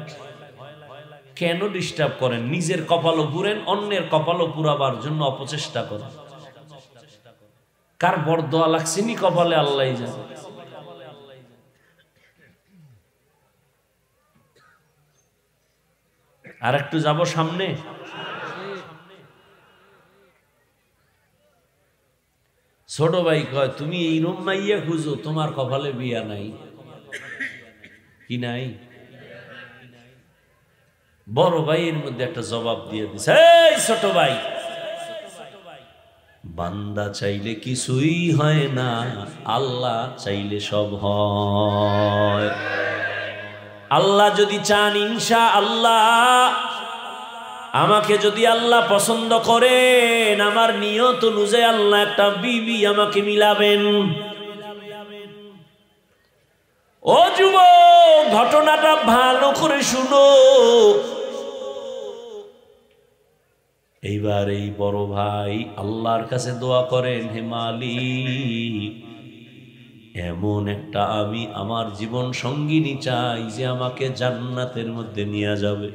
কেন ডিস্টার্ব করেন? নিজের কপালও পুরেন, অন্যের কপালও পুরাবার জন্য অপচেষ্টা করেন। কার বরদোয়া লাগছেনি কপালে আল্লাহ জানে। আর একটু যাব সামনে। ছোট ভাই কয় তুমি এইরম মাইয়া খুঁজো, তোমার কপালে বিয়া নাই। কি নাই? বড় ভাই এর মধ্যে একটা জবাব দিয়ে দিছে, এই ছোট ভাই, বান্দা চাইলে কিছুই হয় না, আল্লাহ চাইলে সব হয়। আল্লাহ যদি চান ইনশাআল্লাহ, আমাকে যদি আল্লাহ পছন্দ করেন, আমার নিয়ত অনুযায়ী আল্লাহ একটা বিবি আমাকে মিলাবেন। ও যুবক, ঘটনাটা ভালো করে শুনো। এইবার এই বড় ভাই আল্লাহর কাছে দোয়া করেন, হে মালিক, এমন একটা আমি আমার জীবন সঙ্গিনী চাই যে আমাকে জান্নাতের মধ্যে নিয়ে যাবে।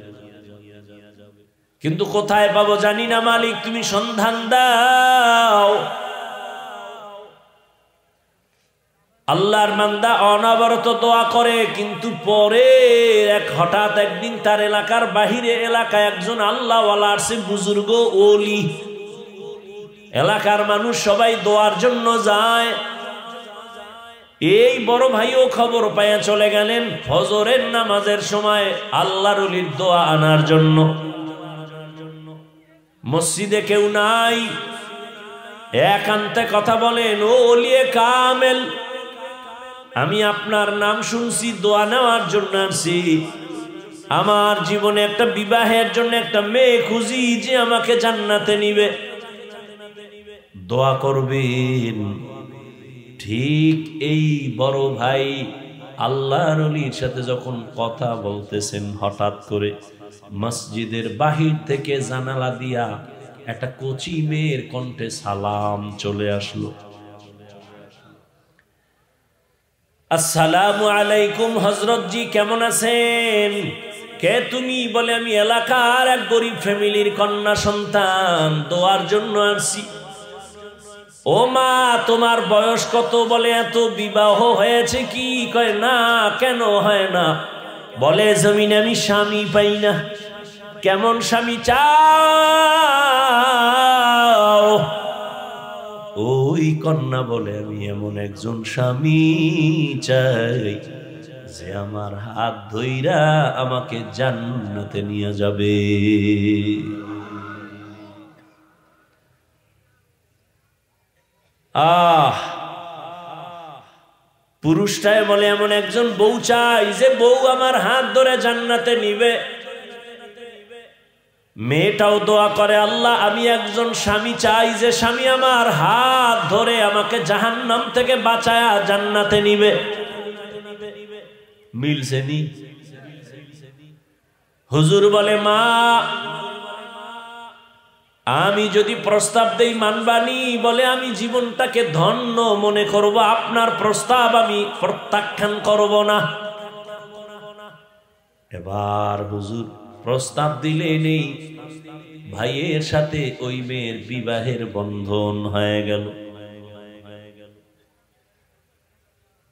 কিন্তু কোথায় পাবো জানি না মালিক, তুমি সন্ধান দাও। আল্লাহর বান্দা অনবরত দোয়া করে, কিন্তু পরে হঠাৎ একদিন তার এলাকার বাহিরে এলাকায় একজন আল্লাহওয়ালা আসছে, বুজুর্গ ওলি। এলাকার মানুষ সবাই দোয়ার জন্য যায়। এই বড় ভাইও খবর পাইয়া চলে গেলেন ফজরের নামাজের সময় আল্লাহর ওলির দোয়া আনার জন্য। মসজিদে কেউ নাই, একান্তে কথা বলেন, ও ওলিয়ে কামেল, আমি আপনার নাম শুনছি, দোয়া নেওয়ার জন্য আসছি। আমার জীবনে একটা বিবাহের জন্য একটা মেয়ে খুঁজি যে আমাকে জান্নাতে নিবে, দোয়া করবেন। ঠিক এই বড় ভাই আল্লাহর ওলির সাথে যখন কথা বলতেছেন, হঠাৎ করে মসজিদের বাহির থেকে জানালা দিয়া একটা কচি মেয়ের কণ্ঠে সালাম চলে আসলো। আসসালামু আলাইকুম হযরত জি, কেমন আছেন? কে তুমি? বলে আমি এলাকার এক গরিব ফ্যামিলির কন্যা সন্তান, দোয়ার জন্য আসছি। ও মা, তোমার বয়স কত? বলে এত, বিবাহ হয়েছে কি? কয় না। কেন হয় না? বলে জমিনে আমি স্বামী পাই না। কেমন স্বামী চাও? ওই কন্যা বলে আমি এমন একজন স্বামী চাই যে আমার হাত ধইরা আমাকে জান্নাতে নিয়ে যাবে। পুরুষটাই বলে এমন একজন বউ চাই যে বউ আমার হাত ধরে জান্নাতে নিবে। মেয়েটাও দোয়া করে, আল্লাহ আমি একজন স্বামী চাই যে স্বামী আমার হাত ধরে আমাকে জাহান্নাম থেকে বাঁচায়া জান্নাতে নিবে। মিলছে নি? হুজুর বলে, মা আমি যদি প্রস্তাব দেই মানবানি? বলে, আমি জীবনটাকে ধন্য মনে করব, আপনার প্রস্তাব আমি প্রত্যাখ্যান করব না। এবার হুজুর প্রস্তাব দিলে নেই, ভাইয়ের সাথে ওই মেয়ের বিবাহের বন্ধন হয়ে গেল।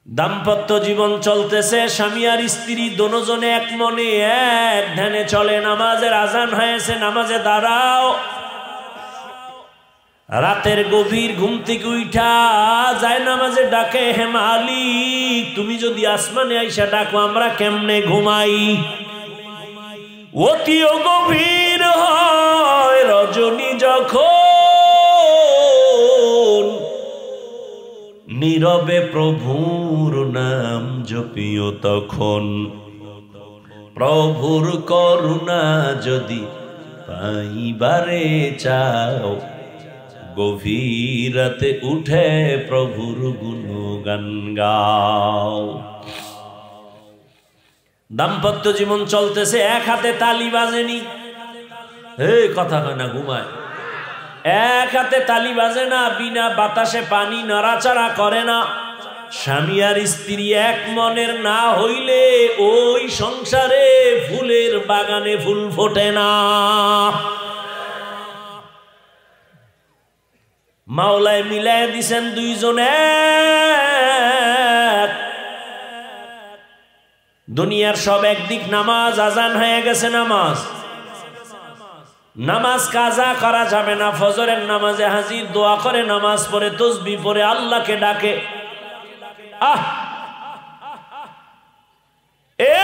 দাম্পত্য জীবন চলতেছে, স্বামী আর স্ত্রী দুজনে এক মনে এক ধ্যানে চলে। নামাজের আজান হয়েছে, নামাজে দাঁড়াও। রাতের গভীর ঘুম থেকে উঠা যায় নামাজে ডাকে, হে মালিক তুমি যদি আসমানে আইসা ডাকো আমরা কেমনে ঘুমাই? অতিও গভীর হয় রজনী যখন, নীরবে প্রভুর নাম জপিও তখন। প্রভুর করুণা যদি পাইবারে চাও, গভীর রাতে উঠে প্রভুর গুণগান গাও। দাম্পত্য জীবন চলতেছে, এক হাতে তালি বাজেনি, এই কথা হয় না ঘুমায়, এক হাতে তালি বাজে না, বিনা বাতাসে পানি নড়াচড়া করে না। স্বামী আর স্ত্রী এক মনের না হইলে ওই সংসারে ফুলের বাগানে ফুল ফোটে না। মাওলায় মিলাই দিছেন দুইজনে। দুনিয়ার সব একদিক, নামাজ আজান হয়ে গেছে, নামাজ কাজা করা যাবে না। ফজরের নামাজে হাজির, দোয়া করে, নামাজ পড়ে, তাসবিহ পড়ে আল্লাহকে ডাকে।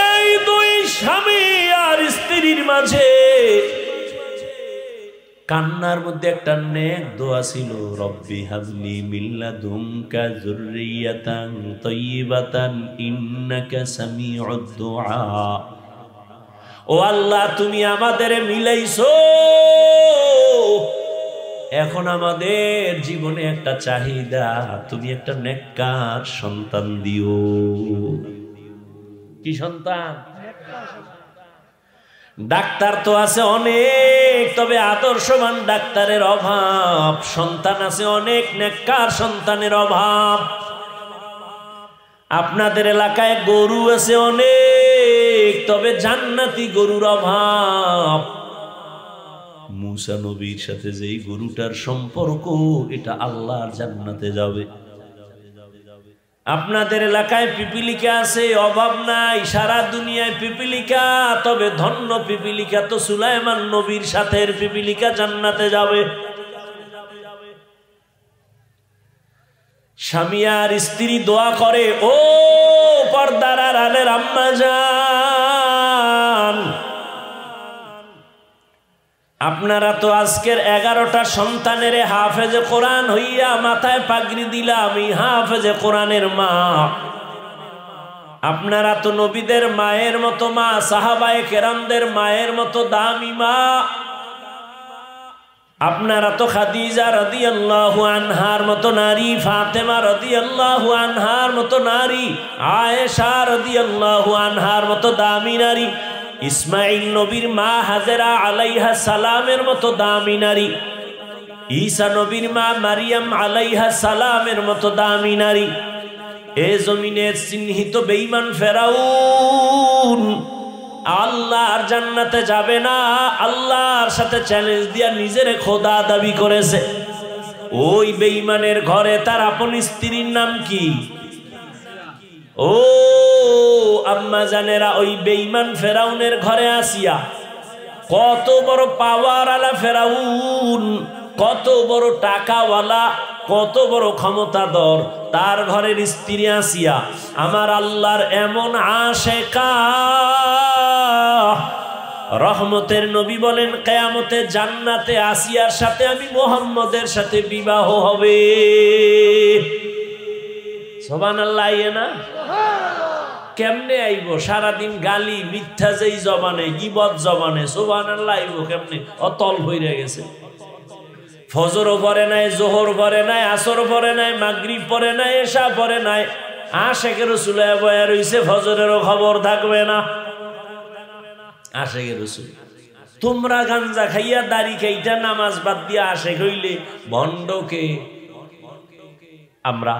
এই দুই স্বামী আর স্ত্রীর মাঝে কান্নার মধ্যে একটা নেক দোয়া ছিল, রব্বি হাবলি মিন লাদুনকা যুররিয়াতান তাইয়্যিবাতান ইন্নাকা সামিউদ দুআ। ও আল্লাহ তুমি আমাদের মিলাইছো, এখন আমাদের জীবনে একটা চাহিদা, তুমি একটা নেককার সন্তান দিও। কি সন্তান? ডাক্তার তো আছে অনেক, তবে আদর্শবান ডাক্তারের অভাব। সন্তান আছে অনেক, নেককার সন্তানের অভাব। আপনাদের এলাকায় গরু আছে অনেক, তবে জান্নাতি গরুর অভাব। মুসা নবীর সাথে যেই গরুটার সম্পর্ক, এটা আল্লাহর জান্নাতে যাবে। আপনাদের এলাকায় পিপিলিকা আছে, অভাব নাই, সারা দুনিয়ায় পিপিলিকা, তবে ধন্য পিপিলিকা তো সুলাইমান নবীর সাথে পিপিলিকা জান্নাতে যাবে। স্বামী আর স্ত্রী দোয়া করে, ও পর্দার আড়ালের আম্মা জান, আপনারা তো আজকের 11টা সন্তানের হাফেজে কোরআন হইয়া মাথায় পাগড়ি দিলাম, এই হাফেজে কোরআনের মা। আপনারা তো নবীদের মায়ের মতো মা, সাহাবায়ে কেরামদের মায়ের মতো দামি মা। আপনারা তো খাদিজা রাদিয়াল্লাহু আনহার মতো নারী, ফাতেমা রাদিয়াল্লাহু আনহার মতো নারী, আয়েশা রাদিয়াল্লাহু আনহার মতো দামি নারী, ইসমাইল নবীর মা হাজেরা আলাইহা সালামের মতো দামি নারী, ঈসা নবীর মা মারিয়াম আলাইহা সালামের মতো দামি নারী। এ জমিনের চিহ্নিত বেঈমান ফেরাউন আল্লাহর জান্নাতে যাবে না, আল্লাহর সাথে চ্যালেঞ্জ দিয়া নিজের খোদা দাবি করেছে। ওই বেঈমানের ঘরে তার আপন স্ত্রীর নাম কি? ও আম্মা জানেরা, ওই বেঈমান ফেরাউনের ঘরে আসিয়া, কত বড় পাওয়ার আলা ফেরাউন, কত বড় টাকাওয়ালা, কত বড় ক্ষমতাধর, তার ঘরের স্ত্রী আসিয়া আমার আল্লাহর এমন আশেকা। রহমতের নবী বলেন, কিয়ামতে জান্নাতে আসিয়ার সাথে আমি মুহাম্মদের সাথে বিবাহ হবে। সুবহানাল্লাহ আইয়ে না? কেমনে আইব? সারাদিন গালি মিথ্যা যেই জবানে, গীবত জবানে, সুবহানাল্লাহ আইব কেমনে? অতল হইয়া গেছে। ফজরও পড়ে নাই, জোহর পড়ে নাই, আসর পড়ে নাই, মাগরিব পড়ে নাই, এশা পড়ে নাই, আশেকের রাসূল বয়া রইছে, ফজরেরও খবর থাকবে না। আশেকের রাসূল, তোমরা গাঞ্জা খাইয়া দাড়ি খাইটা নামাজ বাদ দিয়া আশেক হইলে ভণ্ডকে আমরা।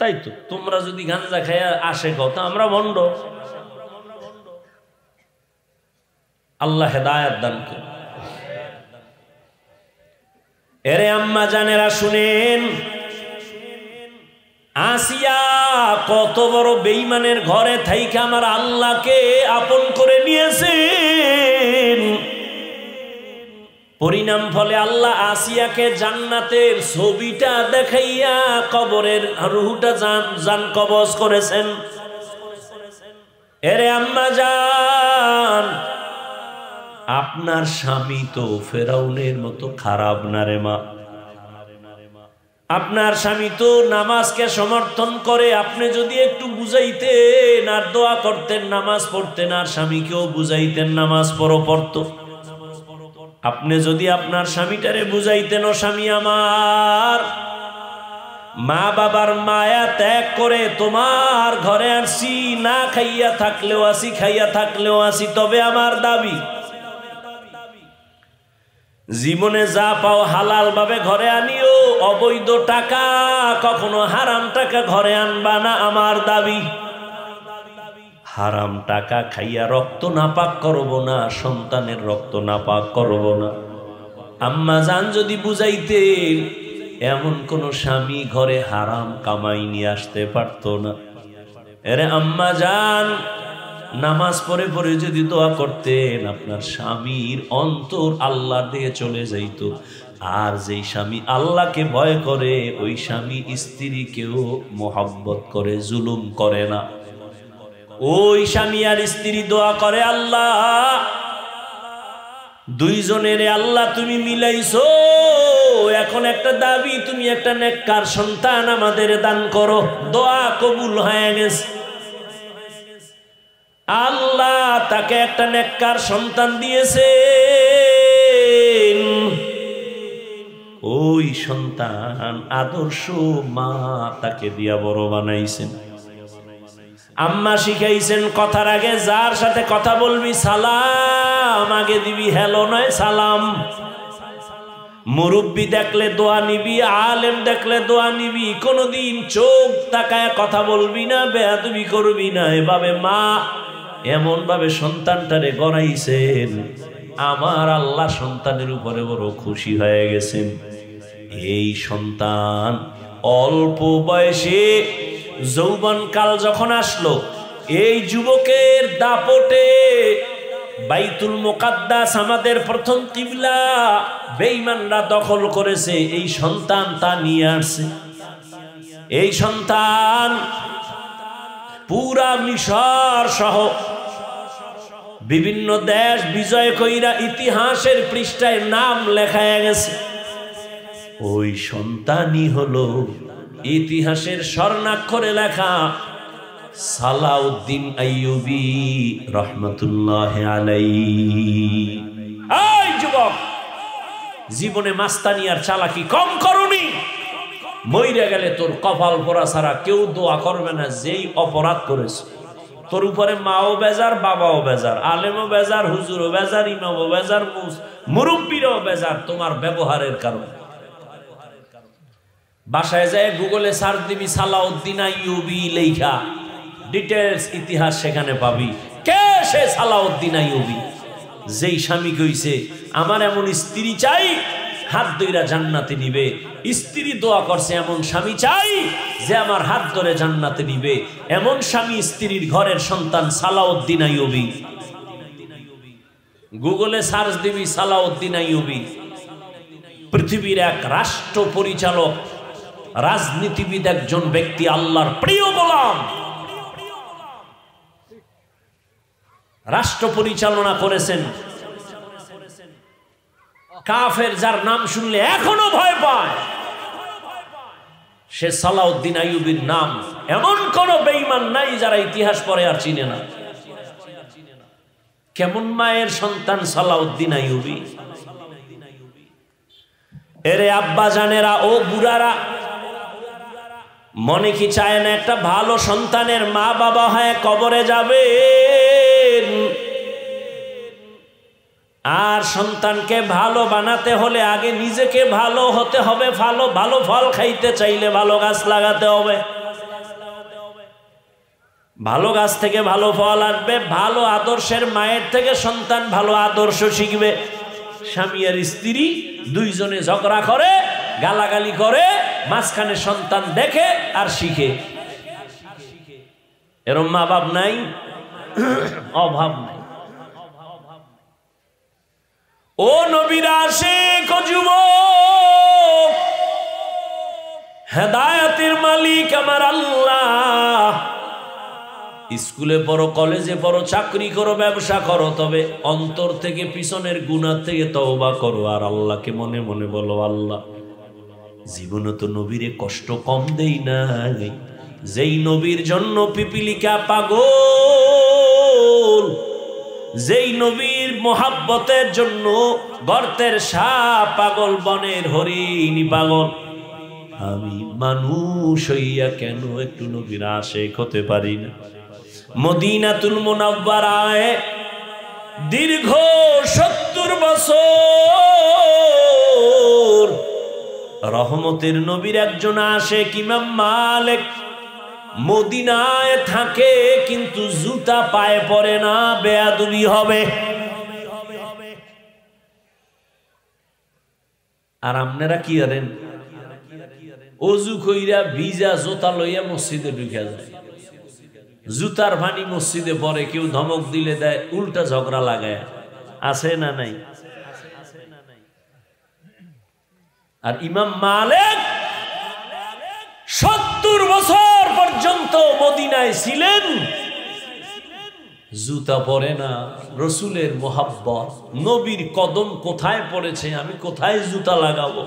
তাই তো, তোমরা যদি গাঞ্জা খাইয়া আশেক হও তা আমরা ভণ্ড। আল্লাহ হেদায়েত দান করুন। এরে আম্মা জানেরা শুনেন, আসিয়া কত বড় বেঈমানের ঘরে থাইকা আমার আল্লাহকে আপন করে নিয়েছেন। পরিণাম ফলে আল্লাহ আসিয়াকে জান্নাতের ছবিটা দেখাইয়া কবরের রূহটা জান কবজ করেছেন। এরে আম্মা জান, আপনার স্বামী তো ফেরাউনের মতো খারাপ না রে মা। আপনার স্বামী তো নামাজকে সমর্থন করে। আপনি যদি একটু বুঝাইতেন আর দোয়া করতেন, নামাজ পড়তেন, আর স্বামীকেও বুঝাইতেন নামাজ পড়তো। আপনি যদি আপনার স্বামীটারে বুঝাইতেন, ও স্বামী আমার, মা বাবার মায়া ত্যাগ করে তোমার ঘরে আসি, না খাইয়া থাকলেও আসি, খাইয়া থাকলেও আসি, তবে আমার দাবি জীবনে যা পাও হালাল ভাবে ঘরে আনিও, অবৈধ টাকা কখনো হারাম টাকা ঘরে আনবা না, আমার দাবি। হারাম টাকা খাইয়া রক্ত নাপাক করব না, সন্তানের রক্ত নাপাক করব না। আম্মা জান যদি বুঝাইতেন, এমন কোন স্বামী ঘরে হারাম কামাই নিয়ে আসতে পারতো না। এরে আম্মা জান, নামাজ পড়ে পড়ে যদি দোয়া করতেন, আপনার স্বামীর অন্তর আল্লাহর দিকে চলে যাইত। আর যেই স্বামী আল্লাহকে ভয় করে, ওই স্বামী স্ত্রীকেও মোহাব্বত করে, জুলুম করে না। ওই স্বামী আর স্ত্রী দোয়া করে, আল্লাহ দুইজনের আল্লাহ তুমি মিলাইছো, এখন একটা দাবি, তুমি একটা নেককার সন্তান আমাদের দান করো। দোয়া কবুল হয়ে গেছে। আল্লাহ তাকে একটা নেককার সন্তান দিয়েছেন। ওই সন্তান আদর্শ মা তাকে দিয়া বড় বানাইছেন। আম্মা শিখাইছেন, কথার আগে যার সাথে কথা বলবি সালাম আগে দিবি, হ্যালো নয় সালাম। মুরব্বি দেখলে দোয়া নিবি, আলেম দেখলে দোয়া নিবি, কোনদিন চোখ তাকায় কথা বলবি না, বেয়াদবি করবি না। এভাবে মা এমন ভাবে সন্তানটারে গড়াইছেন, আমার আল্লাহ সন্তানের উপরে বড় খুশি হয়ে গেছেন। এই সন্তান অল্প বয়সে যৌবন কাল যখন আসলো, এই যুবকের দাপটে বাইতুল মুকাদ্দাস আমাদের প্রথম কিবলা বেঈমানরা দখল করেছে। এই সন্তান তা নিয়ে আসছে। এই সন্তান পুরা মিশর সহ বিভিন্ন দেশ বিজয় কইরা ইতিহাসের পৃষ্ঠায় নাম লেখায় গেছে। ওই সন্তানই হলো ইতিহাসের স্বর্ণাক্ষরে লেখা সালাউদ্দিন আইয়ুবী রহমাতুল্লাহ আলাইহি। এই যুবক, জীবনে মাস্তানি আর চালাকি কম করনি, মইরা গেলে তোর কপাল পোড়া ছাড়া কেউ দোয়া করবে না। যেই অপরাধ করেছে তোর উপরে মাও বেজার, বাবাও বেজার, আলেমও বেজার, হুজুরও বেজার, ইমামও বেজার, মুরব্বীরাও বেজার তোমার ব্যবহারের কারণে। বাসায় যায় গুগলে সার্চ দিবি সালাউদ্দিন আইয়ুবী লেখা, ডিটেলস ইতিহাস সেখানে পাবি। কে সে সালাউদ্দিন আইয়ুবী? যেই স্বামী কইছে আমার এমন স্ত্রী চাই, হাত ধইরা জান্নাতে নিবে। স্ত্রী দোয়া করছে এমন স্বামী চাই যে আমার হাত ধরে জান্নাতে নিবে। এমন স্বামী স্ত্রীর ঘরের সন্তান সালাউদ্দিন আইয়ুবী। গুগলে সার্চ দিবি সালাউদ্দিন আইয়ুবী, পৃথিবীর এক রাষ্ট্র পরিচালক, রাজনীতিবিদ, একজন ব্যক্তি, আল্লাহর প্রিয় গোলাম, রাষ্ট্র পরিচালনা করেছেন। কাফের যার নাম শুনলে এখনো ভয় পায়, সে সালাউদ্দিন আইয়ুবীর নাম। এমন কোন বেঈমান নাই যারা ইতিহাস পড়ে আর চিনে না। কেমন মায়ের সন্তান সালাউদ্দিন আইয়ুবী। এরে আব্বা জানেরা, ও বুড়ারা, মনে কি চায় না একটা ভালো সন্তানের মা বাবা হয়ে কবরে যাবে? আর সন্তানকে ভালো বানাতে হলে আগে নিজেকে ভালো হতে হবে। ভালো ফল খাইতে চাইলে ভালো গাছ লাগাতে হবে। ভালো গাছ থেকে ভালো ফল আসবে। ভালো আদর্শের মায়ের থেকে সন্তান ভালো আদর্শ শিখবে। স্বামী আর স্ত্রী দুইজনে ঝগড়া করে, গালাগালি করে, মাঝখানে সন্তান দেখে আর শিখে। এরম মা বাপ নাই? অভাব নাই। ও নবীর আশিক ও যুবক, হেদায়েতের মালিক আমার আল্লাহ। স্কুলে পড়ো, কলেজে পড়ো, চাকরি করো, ব্যবসা করো, তবে অন্তর থেকে পিছনের গুনাহ থেকে তওবা করো আর আল্লাহকে মনে মনে বলো, আল্লাহ জীবনে তো নবীরে কষ্ট কম দেই নাই। যেই নবীর জন্য পিপিলিকা পাগল, যেই নবীর মোহাব্বতের জন্য গর্তের সাপ পাগল, বনের হরিণ পাগল, আমি মানুষ হইয়া কেন একটু নবীর আশিক হতে পারি না? মদিনাতুল মুনাওয়ারায় দীর্ঘ 70 বছর রহমতের নবীর একজন আশিক ইমাম মালিক মদিনায় থাকে, কিন্তু জুতা পায়ে পড়ে না, বেয়াদবি হবে। আর আপনারা কি করেন? অজু কইরা ভিজা জুতা লইয়া মসজিদে ঢুকে যায়। জুতার পানি মসজিদে পড়ে, কেউ ধমক দিলে দেয়, উল্টা ঝগড়া লাগায়। আছে না নাই? আর ইমাম মালিক 70 বছর পর্যন্ত মদিনায় ছিলেন, জুতা পরে না। রসুলের মোহাব্বত, নবীর কদম কোথায় পড়েছে, আমি কোথায় জুতা লাগাবো?